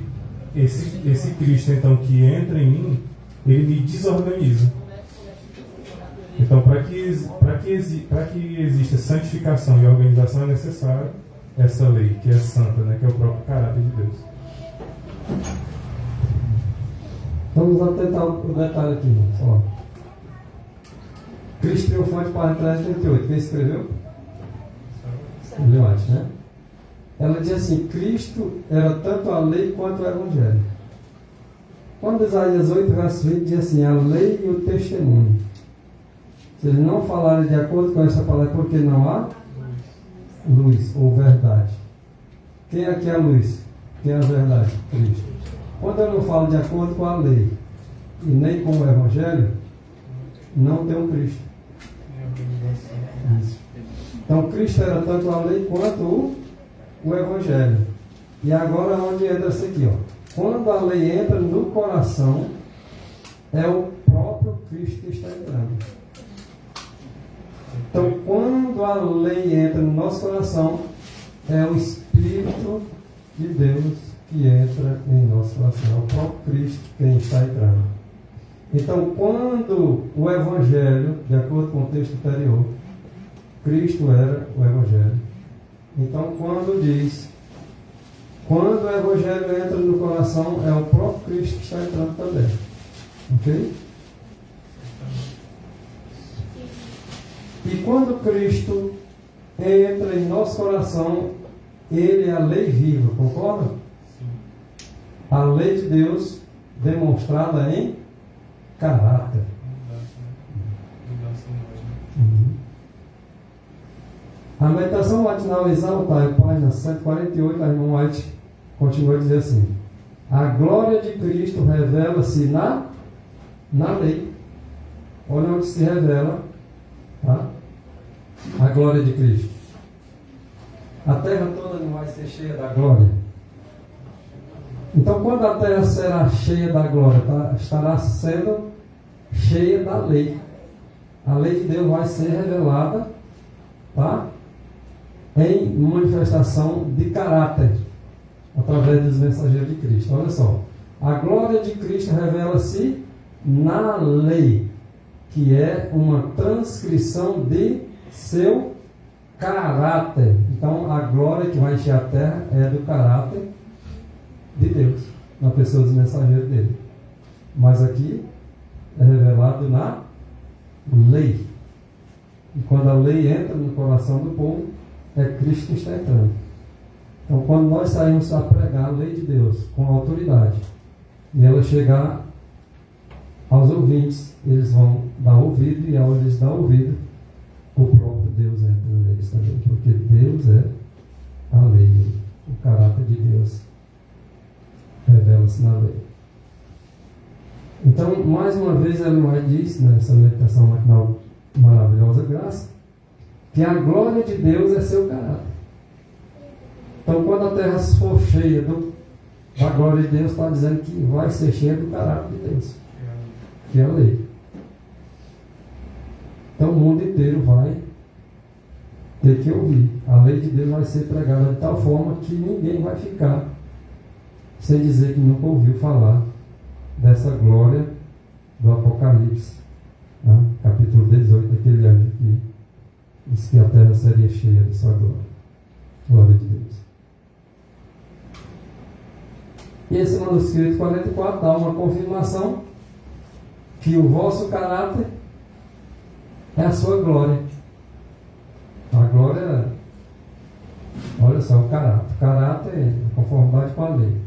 esse Cristo, então, que entra em mim, ele me desorganiza. Então, para que exista santificação e organização, é necessário essa lei, que é santa, né, que é o próprio caráter de Deus. Vamos atentar o detalhe aqui, irmãos. Ó. Cristo triunfante, página 338. Quem escreveu? Leote, né? Ela diz assim: Cristo era tanto a lei quanto o Evangelho. Quando Isaías 8, verso 20 diz assim: a lei e o testemunho. Se eles não falarem de acordo com essa palavra, porque não há luz ou verdade. Quem aqui é a luz? Quem é a verdade? Cristo. Quando eu não falo de acordo com a lei e nem com o Evangelho, não tem um Cristo. Isso. Então Cristo era tanto a lei quanto o Evangelho. E agora onde entra isso aqui, ó. Quando a lei entra no coração, é o próprio Cristo que está entrando. Então, quando a lei entra no nosso coração, é o Espírito de Deus que entra em nosso coração. É o próprio Cristo quem está entrando. Então, quando o Evangelho, de acordo com o texto anterior, Cristo era o Evangelho. Então, quando diz, quando o Evangelho entra no coração, é o próprio Cristo que está entrando também. Ok? E quando Cristo entra em nosso coração, Ele é a lei viva, concorda? Sim. A lei de Deus demonstrada em caráter. A meditação matinal exaltar, página 148, a irmã White continua a dizer assim: a glória de Cristo revela-se na lei. Olha onde se revela, tá? A glória de Cristo. A terra toda não vai ser cheia da glória. Então, quando a terra será cheia da glória, estará sendo cheia da lei. A lei de Deus vai ser revelada, tá? Em manifestação de caráter, através dos mensageiros de Cristo. Olha só, a glória de Cristo revela-se na lei, que é uma transcrição de seu caráter. Então, a glória que vai encher a terra é do caráter de Deus, na pessoa dos mensageiros dele. Mas aqui é revelado na lei. E quando a lei entra no coração do povo, é Cristo que está entrando. Então, quando nós saímos a pregar a lei de Deus com autoridade, e ela chegar aos ouvintes, eles vão dar ouvido, e ao eles dar ouvido, o próprio Deus entra neles também, porque Deus é a lei, o caráter de Deus revela-se na lei. Então, mais uma vez, Ellen White diz, nessa meditação matinal maravilhosa graça, que a glória de Deus é seu caráter. Então, quando a terra for cheia da glória de Deus, está dizendo que vai ser cheia do caráter de Deus, que é a lei. Então, o mundo inteiro vai ter que ouvir. A lei de Deus vai ser pregada de tal forma que ninguém vai ficar sem dizer que nunca ouviu falar dessa glória do Apocalipse, né? Capítulo 18, daquele anjo que diz que a terra seria cheia de sua glória. Glória de Deus. E esse manuscrito 44 dá uma confirmação que o vosso caráter é a sua glória. A glória, olha só, o caráter. O caráter é a conformidade com a lei.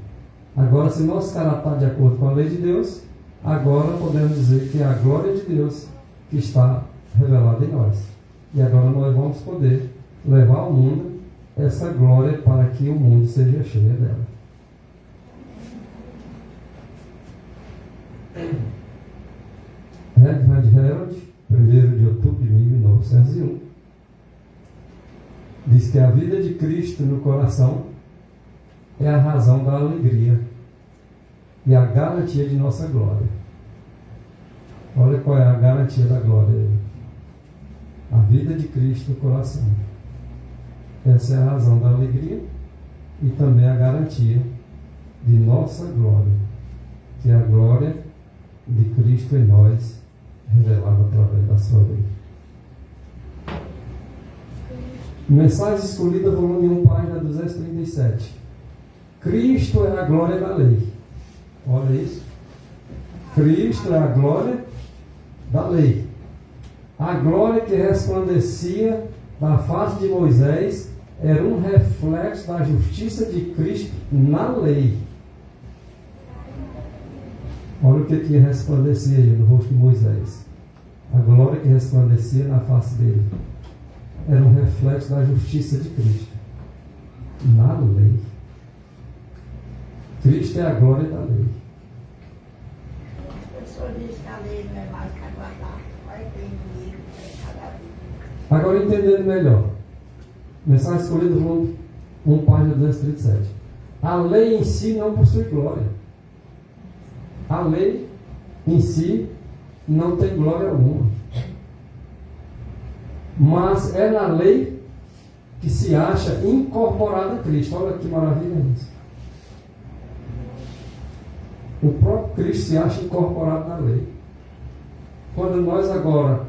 Agora, se nosso caráter está de acordo com a lei de Deus, agora podemos dizer que é a glória de Deus que está revelada em nós. E agora nós vamos poder levar ao mundo essa glória para que o mundo seja cheio dela. Edward Herod, 1º de outubro de 1901, diz que a vida de Cristo no coração é a razão da alegria e a garantia de nossa glória. Olha qual é a garantia da glória. A vida de Cristo no coração. Essa é a razão da alegria e também a garantia de nossa glória, que é a glória de Cristo em nós, revelada através da sua lei. Mensagem escolhida, volume 1, página 237. Cristo é a glória da lei. Olha isso. Cristo é a glória da lei. A glória que resplandecia da face de Moisés era um reflexo da justiça de Cristo na lei. Olha o que resplandecia aí no rosto de Moisés. A glória que resplandecia na face dele era um reflexo da justiça de Cristo na lei. Cristo é a glória da lei. As pessoas dizem que a lei não é mais que aguardar. Vai ter inimigo, cada dia. Agora entendendo melhor. Mensagem escolhida, volume 1, página 237. A lei em si não possui glória. A lei em si não tem glória alguma. Mas é na lei que se acha incorporada a Cristo. Olha que maravilha isso. O próprio Cristo se acha incorporado na lei. Quando nós agora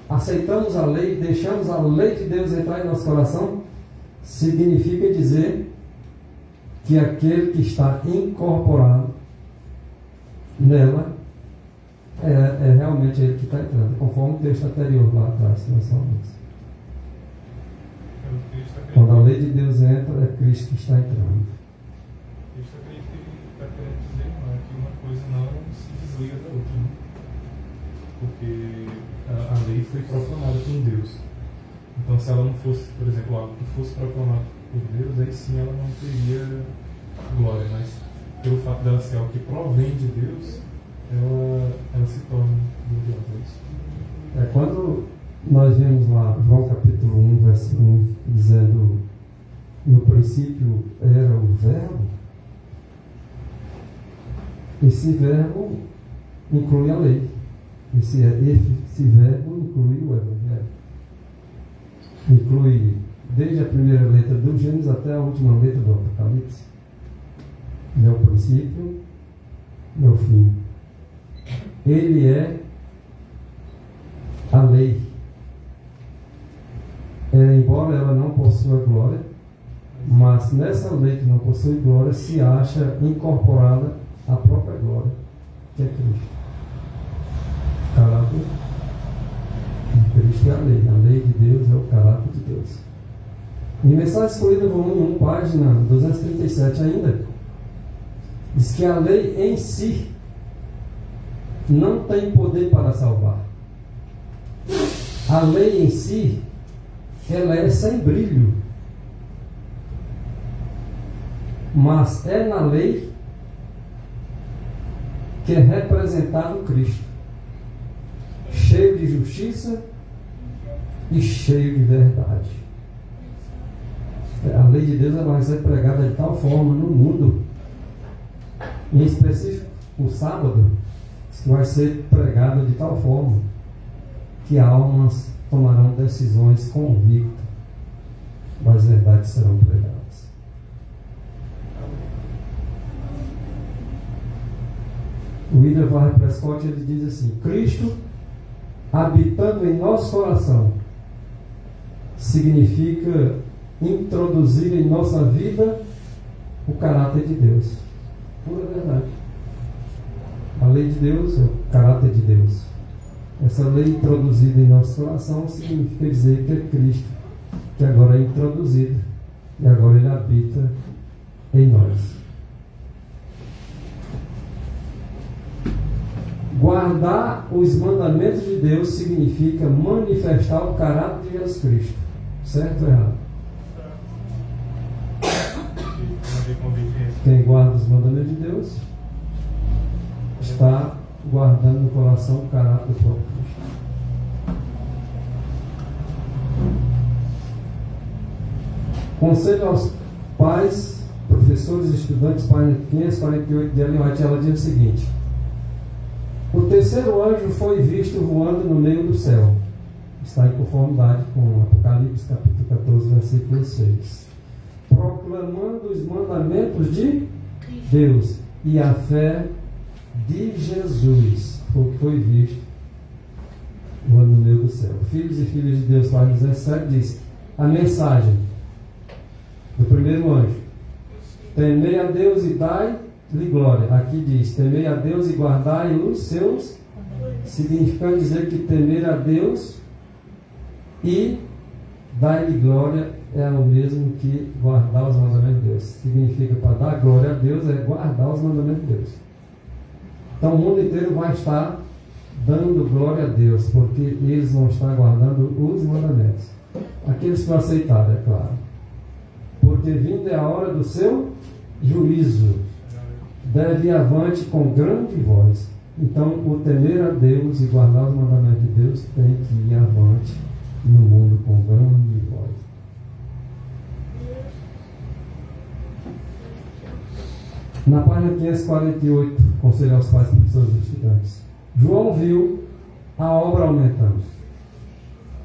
aceitamos a lei, deixamos a lei de Deus entrar em nosso coração, significa dizer que aquele que está incorporado nela é realmente ele que está entrando, conforme o texto anterior lá atrás que nós falamos. Quando a lei de Deus entra, é Cristo que está entrando. Isso eu acredito que ele está querendo dizer, não é que uma coisa não se desliga da outra, né? Porque a lei foi proclamada por Deus. Então, se ela não fosse, por exemplo, algo que fosse proclamado por Deus, aí sim ela não teria glória, mas pelo fato dela ser algo que provém de Deus, ela se torna gloriosa. Quando nós vemos lá João capítulo 1, verso 1, dizendo: no princípio era o verbo, esse verbo inclui a lei. Esse verbo inclui o Evangelho. Inclui desde a primeira letra do Gênesis até a última letra do Apocalipse. Ele é o princípio e é o fim. Ele é a lei. Embora ela não possua glória, mas nessa lei que não possui glória se acha incorporada a própria glória, que é Cristo. Caráter de Cristo é a lei de Deus é o caráter de Deus. Em Mensagem Escolhida, volume 1, página 237 ainda, diz que a lei em si não tem poder para salvar. A lei em si, ela é sem brilho. Mas é na lei que é representado Cristo, cheio de justiça e cheio de verdade. A lei de Deus ela vai ser pregada de tal forma no mundo, em específico o sábado, que vai ser pregada de tal forma que almas tomarão decisões convictas, mas as verdades serão pregadas. O William Varre Prescott ele diz assim: Cristo habitando em nosso coração significa introduzir em nossa vida o caráter de Deus. Pura verdade. A lei de Deus é o caráter de Deus. Essa lei introduzida em nosso coração significa dizer que é Cristo que agora é introduzido e agora ele habita em nós. Guardar os mandamentos de Deus significa manifestar o caráter de Jesus Cristo. Certo ou errado? Quem guarda os mandamentos de Deus está guardando no coração o caráter do próprio Cristo. Conselho aos pais, professores e estudantes, página 548 de Ellen White, ela diz o seguinte: o terceiro anjo foi visto voando no meio do céu. Está em conformidade com Apocalipse capítulo 14, versículo 6. Proclamando os mandamentos de Deus e a fé de Jesus. Foi o que foi visto voando no meio do céu. Filhos e filhas de Deus, página 17, diz a mensagem do primeiro anjo: temei a Deus e dai dar-lhe glória. Aqui diz, temei a Deus e guardai os seus, significando dizer que temer a Deus e dar-lhe glória é o mesmo que guardar os mandamentos de Deus. Significa, para dar glória a Deus, é guardar os mandamentos de Deus. Então o mundo inteiro vai estar dando glória a Deus, porque eles vão estar guardando os mandamentos. Aqueles que o aceitaram, é claro. Porque vinda é a hora do seu juízo. Deve ir avante com grande voz. Então, o temer a Deus e guardar os mandamentos de Deus tem que ir avante no mundo com grande voz. Na página 548, Conselho aos pais, professores e estudantes. João viu a obra aumentando,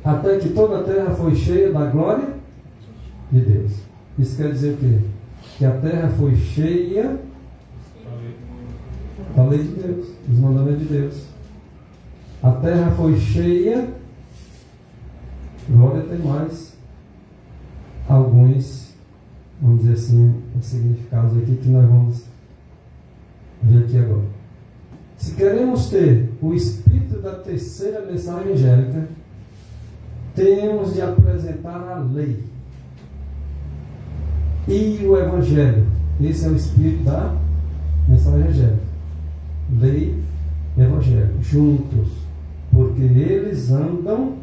até que toda a terra foi cheia da glória de Deus. Isso quer dizer o quê? Que a terra foi cheia da lei de Deus, dos mandamentos de Deus. A terra foi cheia. Glória tem mais alguns, vamos dizer assim, significados aqui que nós vamos ver aqui agora. Se queremos ter o espírito da terceira mensagem angélica, temos de apresentar a lei e o evangelho. Esse é o espírito da mensagem angélica. Lei e evangelho, juntos, porque eles andam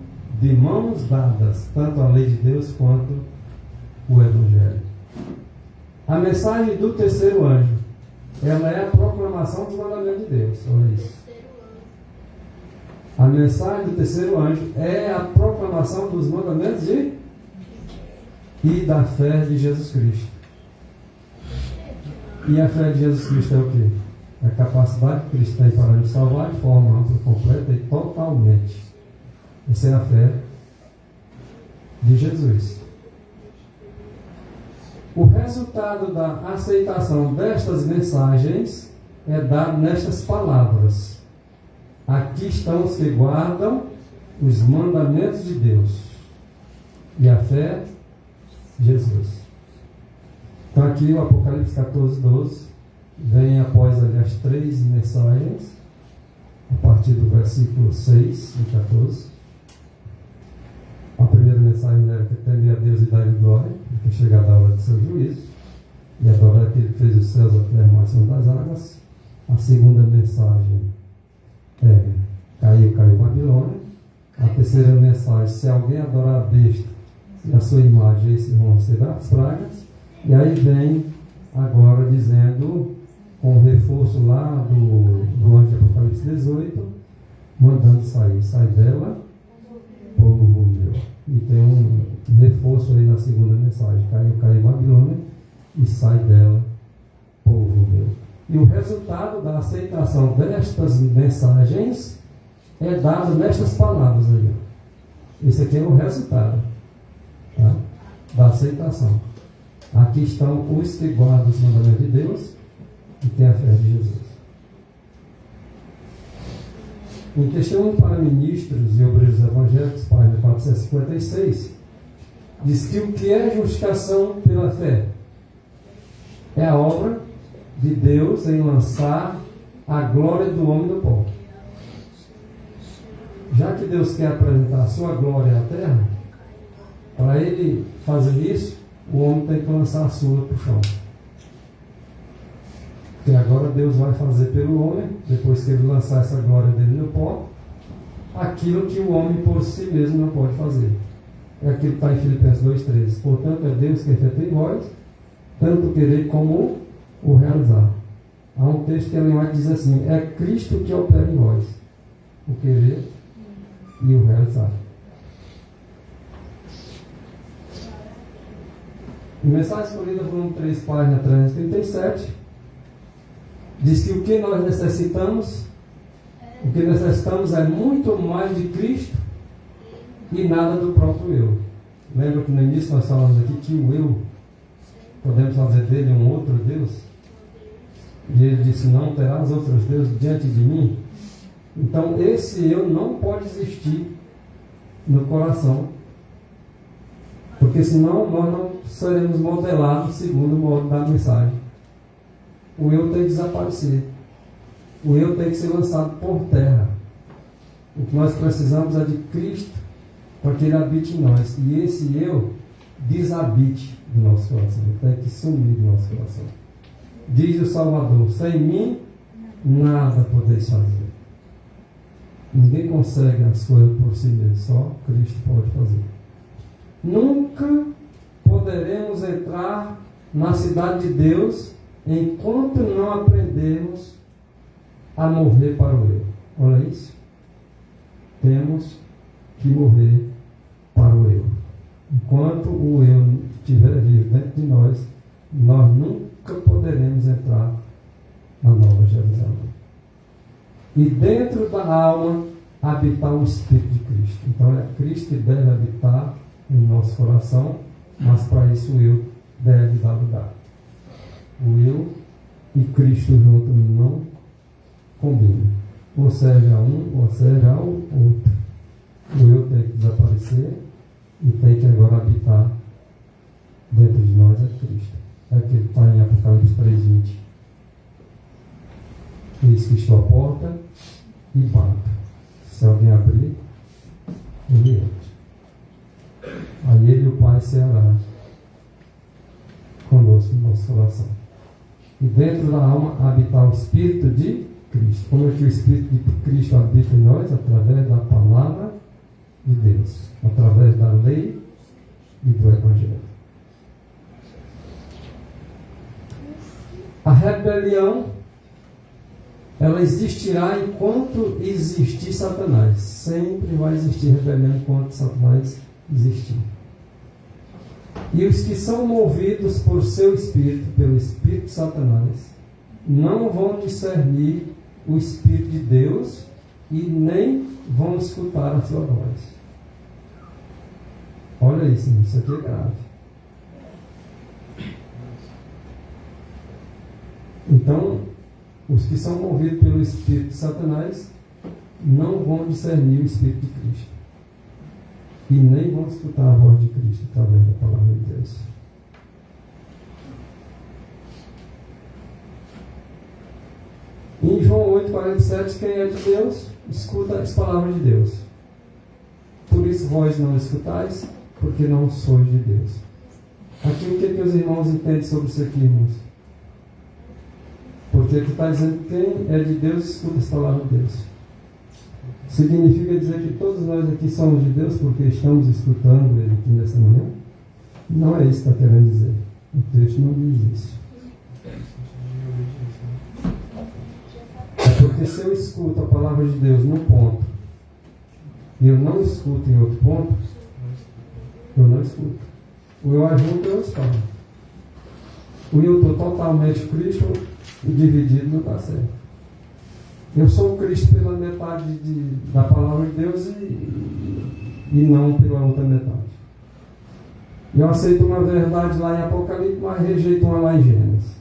de mãos dadas, tanto a lei de Deus quanto o evangelho. A mensagem do terceiro anjo, ela é a proclamação dos mandamentos de Deus. Olha isso. A mensagem do terceiro anjo é a proclamação dos mandamentos e da fé de Jesus Cristo. E a fé de Jesus Cristo é o quê? É a capacidade que Cristo tem para nos salvar de forma ampla, completa e totalmente. Essa é a fé de Jesus. O resultado da aceitação destas mensagens é dado nestas palavras. Aqui estão os que guardam os mandamentos de Deus e a fé de Jesus. Então aqui o Apocalipse 14, 12 vem após ali as 3 mensagens, a partir do versículo 6 e 14. A primeira mensagem era que temer a Deus e dar-lhe glória, porque chegada a hora do seu juízo, e adorar aquele que fez os céus, a terra e acima das águas. A segunda mensagem é caiu Babilônia. A terceira mensagem, se alguém adorar a besta e a sua imagem, esses vão receber as pragas. E aí vem agora dizendo, com o reforço lá do anjo de Apocalipse 18, mandando sair, sai dela, povo meu. E tem um reforço aí na segunda mensagem, caiu Babilônia e sai dela, povo meu. E o resultado da aceitação destas mensagens é dado nestas palavras aí. Esse aqui é o resultado, tá? Da aceitação. Aqui estão os que guardam os mandamentos de Deus e têm a fé de Jesus. Em Testemunho para Ministros e Obreiros Evangélicos, página 456, diz que o que é justificação pela fé é a obra de Deus em lançar a glória do homem no pó. Já que Deus quer apresentar a sua glória à terra, para ele fazer isso, o homem tem que lançar a sua para o chão. Porque agora Deus vai fazer pelo homem, depois que ele lançar essa glória dele no pó, aquilo que o homem por si mesmo não pode fazer. É aquilo que está em Filipenses 2,13. Portanto, é Deus que efetua em vós, tanto querer como o realizar. Há um texto que a linguagem diz assim: é Cristo que opera em vós, o querer e o realizar. Em Mensagem Escolhida, volume 3, página 337, diz que o que nós necessitamos é muito mais de Cristo e nada do próprio eu. Lembra que no início nós falamos aqui que o eu, podemos fazer dele um outro Deus? E ele disse: não terás outros deuses diante de mim. Então esse eu não pode existir no coração, porque senão nós não seremos modelados segundo o modo da mensagem. o eu tem que desaparecer. O eu tem que ser lançado por terra. O que nós precisamos é de Cristo para que Ele habite em nós. E esse eu desabite do nosso coração. Ele tem que sumir do nosso coração. Diz o Salvador: sem mim nada podeis fazer. Ninguém consegue as coisas por si mesmo, só Cristo pode fazer. Nunca poderemos entrar na cidade de Deus enquanto não aprendermos a morrer para o eu. Olha isso. Temos que morrer para o eu. Enquanto o eu estiver vivo dentro de nós, nós nunca poderemos entrar na Nova Jerusalém. E dentro da alma habitar o Espírito de Cristo. Então é Cristo que deve habitar em nosso coração, mas para isso o eu deve dar lugar. O eu e Cristo junto não combinam. Ou serve a um, ou serve ao outro. O eu tem que desaparecer e tem que agora habitar dentro de nós é Cristo. É aquele que está em Apocalipse 3:20. Eis que estou à porta e bato. Se alguém abrir, ele entra. Aí ele e o Pai ceará conosco no nosso coração. E dentro da alma habitar o Espírito de Cristo. Como é que o Espírito de Cristo habita em nós? Através da palavra de Deus. Através da lei e do Evangelho. A rebelião, ela existirá enquanto existir Satanás. Sempre vai existir rebelião enquanto Satanás existir. E os que são movidos por seu espírito, pelo espírito de Satanás, não vão discernir o Espírito de Deus e nem vão escutar a sua voz. Olha isso, isso aqui é grave. Então, os que são movidos pelo Espírito de Satanás não vão discernir o Espírito de Cristo. E nem vão escutar a voz de Cristo através da palavra de Deus. Em João 8,47, quem é de Deus, escuta as palavras de Deus. Por isso vós não escutais, porque não sois de Deus. Aqui o que os irmãos entendem sobre isso aqui, irmãos? Porque aqui está dizendo que quem é de Deus escuta as palavras de Deus. Significa dizer que todos nós aqui somos de Deus porque estamos escutando Ele aqui nessa manhã? Não é isso que está querendo dizer. O texto não diz isso. É porque se eu escuto a palavra de Deus num ponto e eu não escuto em outro ponto, eu não escuto. O eu ajunto, eu espalho. O eu estou totalmente Cristo e dividido não está certo. Eu sou Cristo pela metade da palavra de Deus e não pela outra metade. Eu aceito uma verdade lá em Apocalipse, mas rejeito uma lá em Gênesis.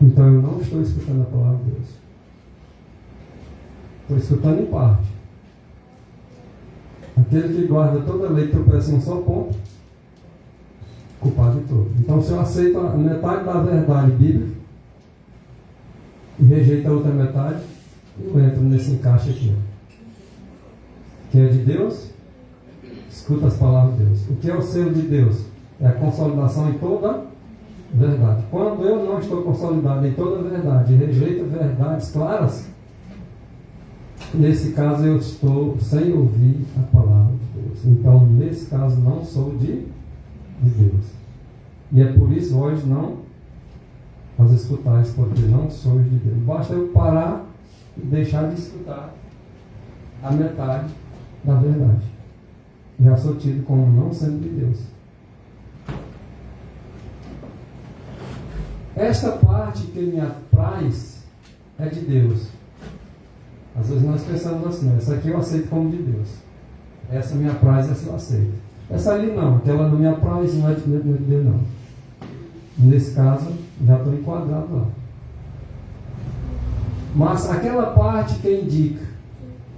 Então eu não estou escutando a palavra de Deus. Estou escutando em parte. Aquele que guarda toda a lei tropeça em um só ponto, culpado de todo. Então se eu aceito a metade da verdade bíblica e rejeito a outra metade, eu entro nesse encaixe aqui. Quem é de Deus, escuta as palavras de Deus. O que é o selo de Deus? É a consolidação em toda a verdade. Quando eu não estou consolidado em toda a verdade e rejeito verdades claras, nesse caso eu estou sem ouvir a palavra de Deus. Então, nesse caso, não sou de Deus. E é por isso vós não as escutais, porque não sois de Deus. Basta eu parar e deixar de escutar a metade da verdade. Já sou tido como não sendo de Deus. Esta parte que me apraz é de Deus. Às vezes nós pensamos assim, essa aqui eu aceito como de Deus. Essa me apraz, essa eu aceito. Essa ali não, aquela não me apraz, não é de Deus não. Nesse caso, já estou enquadrado lá. Mas aquela parte que indica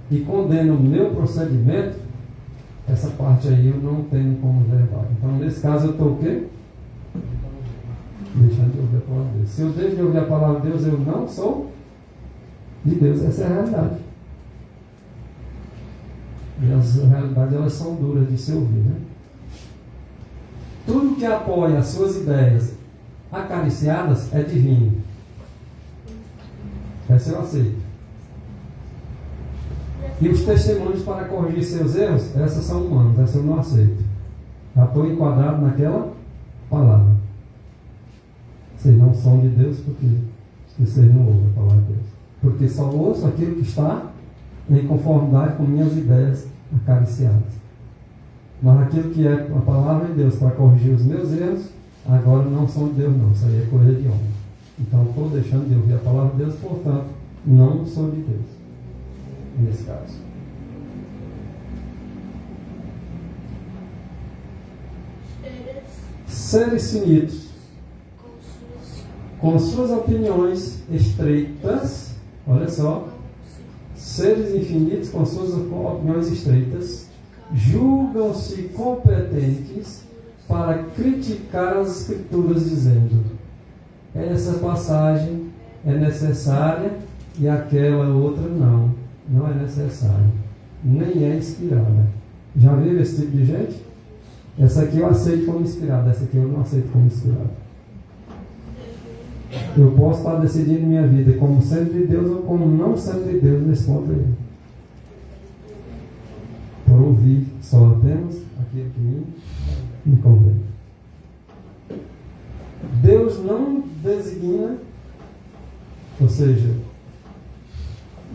e condena o meu procedimento, essa parte aí eu não tenho como verdade. Então, nesse caso, eu estou o quê? Deixando de ouvir a palavra de Deus. Se eu deixo de ouvir a palavra de Deus, eu não sou de Deus. Essa é a realidade. E as realidades, elas são duras de se ouvir, né? Tudo que apoia as suas ideias acariciadas é divino. Essa eu aceito. E os testemunhos para corrigir seus erros, essas são humanos, essa eu não aceito. Já estou enquadrado naquela palavra. Vocês não são de Deus porque vocês não ouvem a palavra de Deus. Porque só ouço aquilo que está em conformidade com minhas ideias acariciadas. Mas aquilo que é a palavra de Deus para corrigir os meus erros, agora não são de Deus não, isso aí é coisa de homem. Então estou deixando de ouvir a palavra de Deus, portanto, não sou de Deus. Nesse caso. Seres finitos, com suas opiniões estreitas, olha só, seres infinitos com suas opiniões estreitas, julgam-se competentes para criticar as Escrituras, dizendo: essa passagem é necessária e aquela outra não é necessária, nem é inspirada. Já viram esse tipo de gente? Essa aqui eu aceito como inspirada, essa aqui eu não aceito como inspirada. Eu posso estar decidindo minha vida como sendo de Deus ou como não sendo de Deus nesse ponto aí. Por ouvir só apenas aquilo que me convém. Deus não designa, ou seja,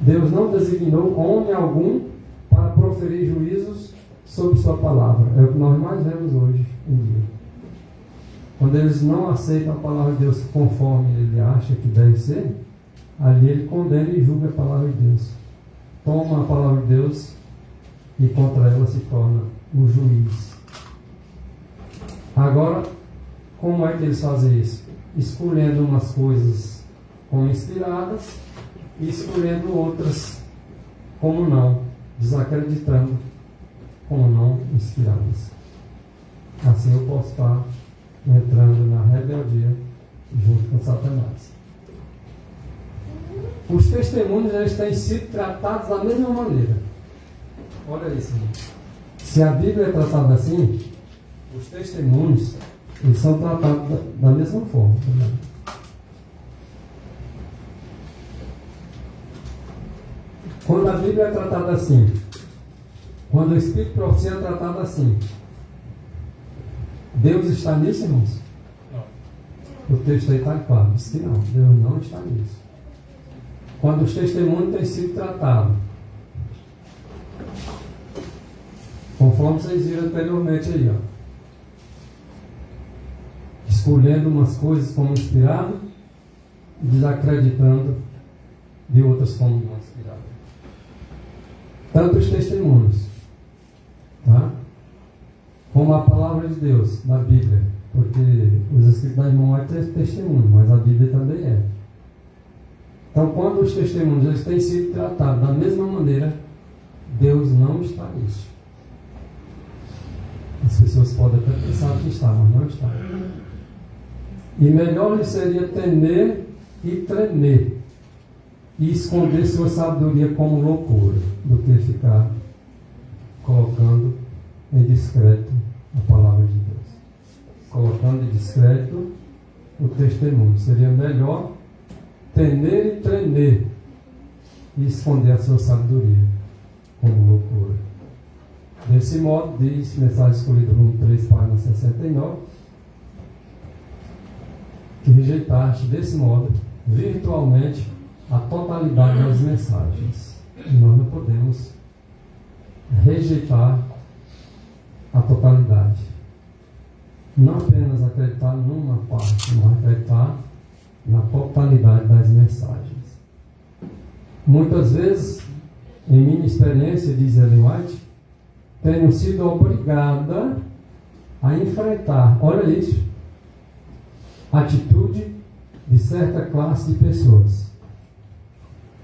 Deus não designou homem algum para proferir juízos sobre sua palavra. É o que nós mais vemos hoje em dia. Quando eles não aceitam a palavra de Deus conforme ele acha que deve ser, ali ele condena e julga a palavra de Deus. Toma a palavra de Deus e contra ela se torna o juiz. Agora, como é que eles fazem isso? Escolhendo umas coisas como inspiradas e escolhendo outras como não, desacreditando como não inspiradas. Assim eu posso estar entrando na rebeldia junto com Satanás. Os testemunhos, eles têm sido tratados da mesma maneira. Olha isso, gente. Se a Bíblia é tratada assim, os testemunhos, eles são tratados da mesma forma. Quando a Bíblia é tratada assim, quando o Espírito de Profecia é tratado assim, Deus está nisso, irmãos? Não. O texto aí está claro, diz que não, Deus não está nisso. Quando os testemunhos têm sido tratados, conforme vocês viram anteriormente aí, ó, escolhendo umas coisas como inspirado e desacreditando de outras como não inspirado. Tanto os testemunhos, tá? Como a palavra de Deus na Bíblia, porque os escritos da irmã é testemunho, mas a Bíblia também é. Então, quando os testemunhos eles têm sido tratados da mesma maneira, Deus não está nisso. As pessoas podem até pensar que está, mas não está. E melhor lhe seria temer e tremer e esconder sua sabedoria como loucura, do que ficar colocando em discreto a palavra de Deus. Colocando em discreto o testemunho. Seria melhor temer e tremer e esconder a sua sabedoria como loucura. Desse modo, diz mensagem escolhida volume 3, página 69, que rejeitaste desse modo virtualmente a totalidade das mensagens. E nós não podemos rejeitar a totalidade. Não apenas acreditar numa parte, mas acreditar na totalidade das mensagens. Muitas vezes, em minha experiência, diz Ellen White, tenho sido obrigada a enfrentar, olha isso, atitude de certa classe de pessoas.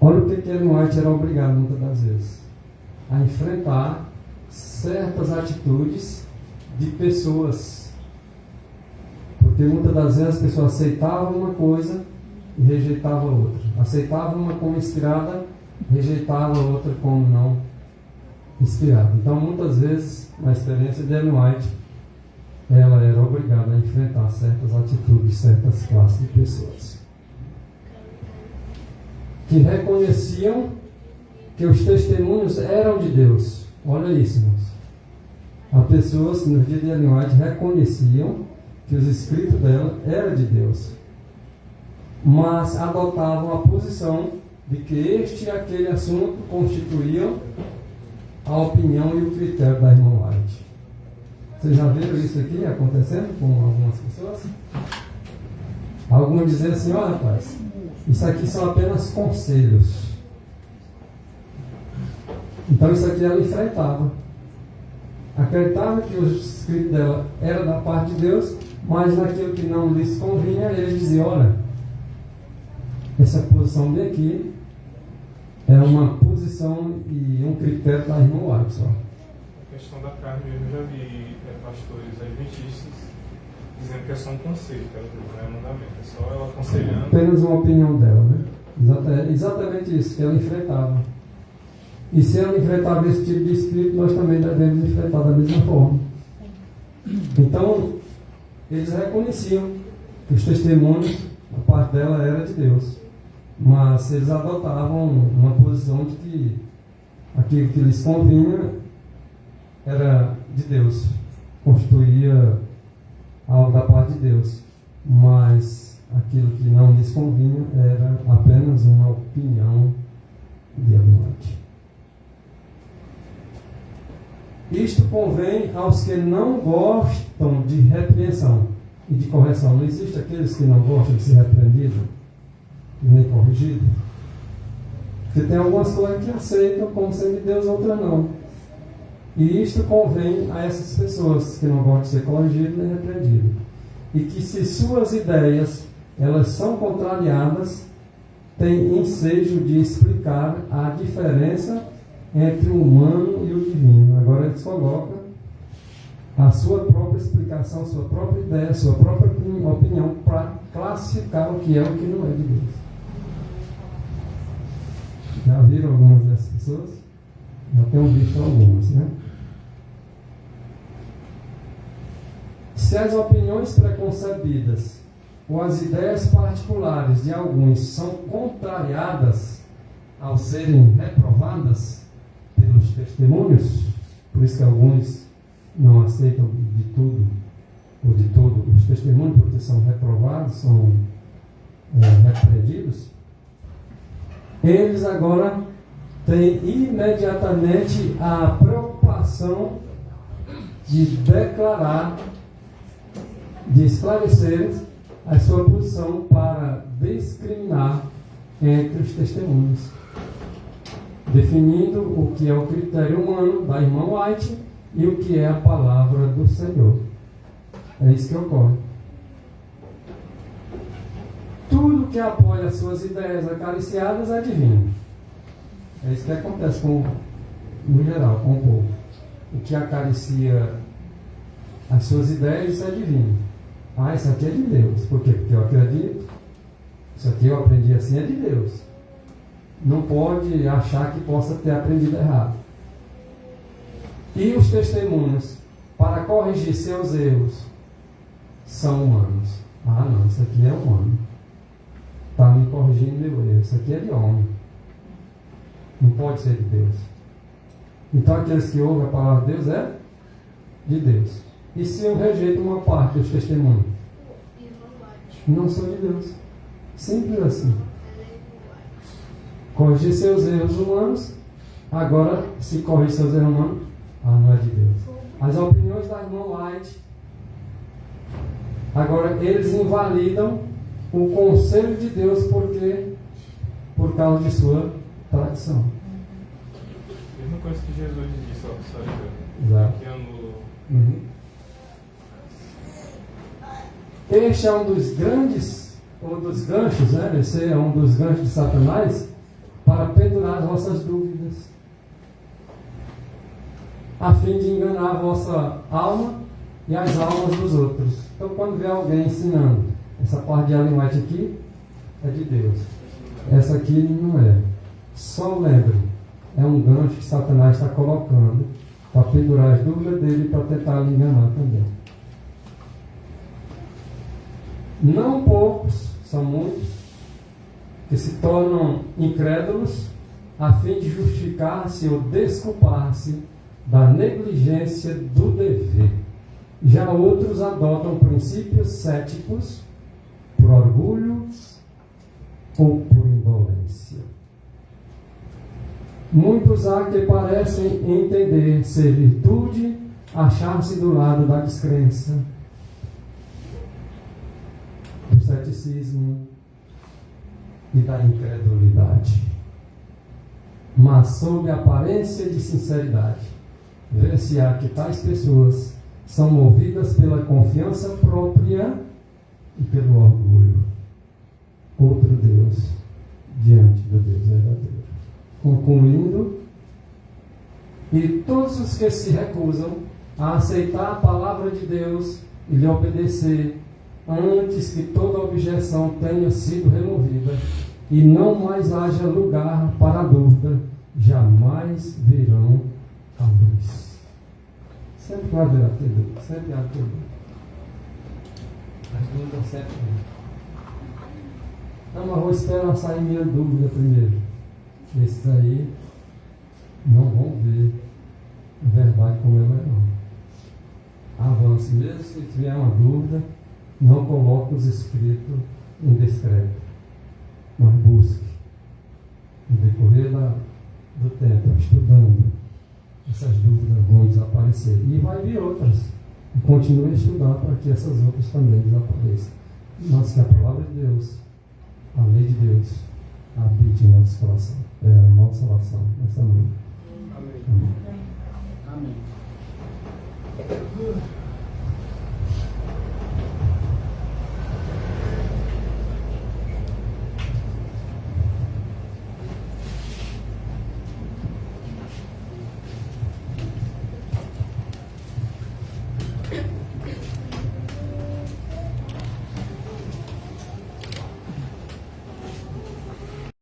Olha o que Ellen White era obrigado muitas das vezes. A enfrentar certas atitudes de pessoas. Porque Porque muitas das vezes as pessoas aceitavam uma coisa e rejeitavam outra. Aceitavam uma como inspirada, rejeitavam outra como não inspirada. Então, muitas vezes, na experiência de Ellen White, ela era obrigada a enfrentar certas atitudes, certas classes de pessoas que reconheciam que os testemunhos eram de Deus. Olha isso, irmãos. As pessoas, no dia de Ellen White, reconheciam que os escritos dela eram de Deus, mas adotavam a posição de que este e aquele assunto constituíam a opinião e o critério da irmã White. Vocês já viram isso aqui acontecendo com algumas pessoas? Alguns dizem assim: olha, rapaz, isso aqui são apenas conselhos. Então isso aqui ela enfrentava. Acreditava que o escrito dela era da parte de Deus, mas naquilo que não lhes convinha, eles diziam: olha, essa posição de aqui é uma posição e um critério da irmã White só. A questão da carne, eu já vi pastores adventistas dizendo que é só um conselho, que ela não é mandamento, é só ela aconselhando. Apenas uma opinião dela, né? Exatamente isso que ela enfrentava. E se ela enfrentava esse tipo de espírito, nós também devemos enfrentar da mesma forma. Então, eles reconheciam que os testemunhos, a parte dela era de Deus, mas eles adotavam uma posição de que aquilo que lhes convinha era de Deus, constituía algo da parte de Deus, mas aquilo que não lhes convinha era apenas uma opinião de Ellen White. Isto convém aos que não gostam de repreensão e de correção. Não existe aqueles que não gostam de ser repreendido e nem corrigido. Porque tem algumas coisas que aceitam como sendo de Deus, outras não. E isto convém a essas pessoas que não gostam de ser corrigido nem repreendido. E que se suas ideias elas são contrariadas, têm ensejo de explicar a diferença entre o humano e o divino. Agora eles colocam a sua própria explicação, sua própria ideia, sua própria opinião para classificar o que é e o que não é de Deus. Já viram algumas dessas pessoas? Já tenho visto algumas, né? Se as opiniões preconcebidas ou as ideias particulares de alguns são contrariadas ao serem reprovadas pelos testemunhos, por isso que alguns não aceitam de tudo ou de todo os testemunhos, porque são reprovados, são repreendidos, eles agora têm imediatamente a preocupação de declarar, de esclarecer a sua posição para discriminar entre os testemunhos, definindo o que é o critério humano da irmã White e o que é a palavra do Senhor. É isso que ocorre. Tudo que apoia as suas ideias acariciadas é divino. É isso que acontece no geral, com o povo. O que acaricia as suas ideias, isso é divino. Ah, isso aqui é de Deus. Por quê? Porque eu acredito. Isso aqui eu aprendi assim, é de Deus. Não pode achar que possa ter aprendido errado. E os testemunhos, para corrigir seus erros, são humanos. Ah, não, isso aqui é humano. Está me corrigindo meu erro. Isso aqui é de homem. Não pode ser de Deus. Então aqueles que ouvem a palavra de Deus é de Deus. E se eu rejeito uma parte dos testemunhos? Não sou de Deus. Simples assim. Corrigir seus erros humanos. Agora, se corrigir seus erros humanos, não é de Deus. As opiniões da irmã White, agora eles invalidam o conselho de Deus por causa de sua tradição. Mesma coisa que Jesus disse ao fariseu. Exato. Este é um dos grandes, ou dos ganchos, né? Esse é um dos ganchos de Satanás para pendurar as vossas dúvidas, a fim de enganar a vossa alma e as almas dos outros. Então, quando vê alguém ensinando, essa parte de Ellen White aqui é de Deus, essa aqui não é. Só lembre, é um gancho que Satanás está colocando para pendurar as dúvidas dele para tentar lhe enganar também. Não poucos, são muitos, que se tornam incrédulos a fim de justificar-se ou desculpar-se da negligência do dever. Já outros adotam princípios céticos por orgulho ou por indolência. Muitos há que parecem entender ser virtude achar-se do lado da descrença, do ceticismo e da incredulidade. Mas sob a aparência de sinceridade, ver-se-á que tais pessoas são movidas pela confiança própria e pelo orgulho. Outro Deus diante do Deus verdadeiro. Concluindo, e todos os que se recusam a aceitar a palavra de Deus e lhe obedecer, antes que toda objeção tenha sido removida e não mais haja lugar para a dúvida, jamais virão a luz. Sempre vai haver dúvida, sempre há dúvida. As dúvidas sempre vêm. Não, mas vou esperar sair minha dúvida primeiro. Esses aí não vão ver a verdade como ela é, não. Avance, mesmo se tiver uma dúvida, não coloque os escritos em descrédito, mas busque, no decorrer do tempo, estudando, essas dúvidas vão desaparecer. E vai vir outras. E continue a estudar para que essas outras também desapareçam. Mas que a palavra de Deus, a lei de Deus, habite em nosso coração. É a nossa oração nessa noite.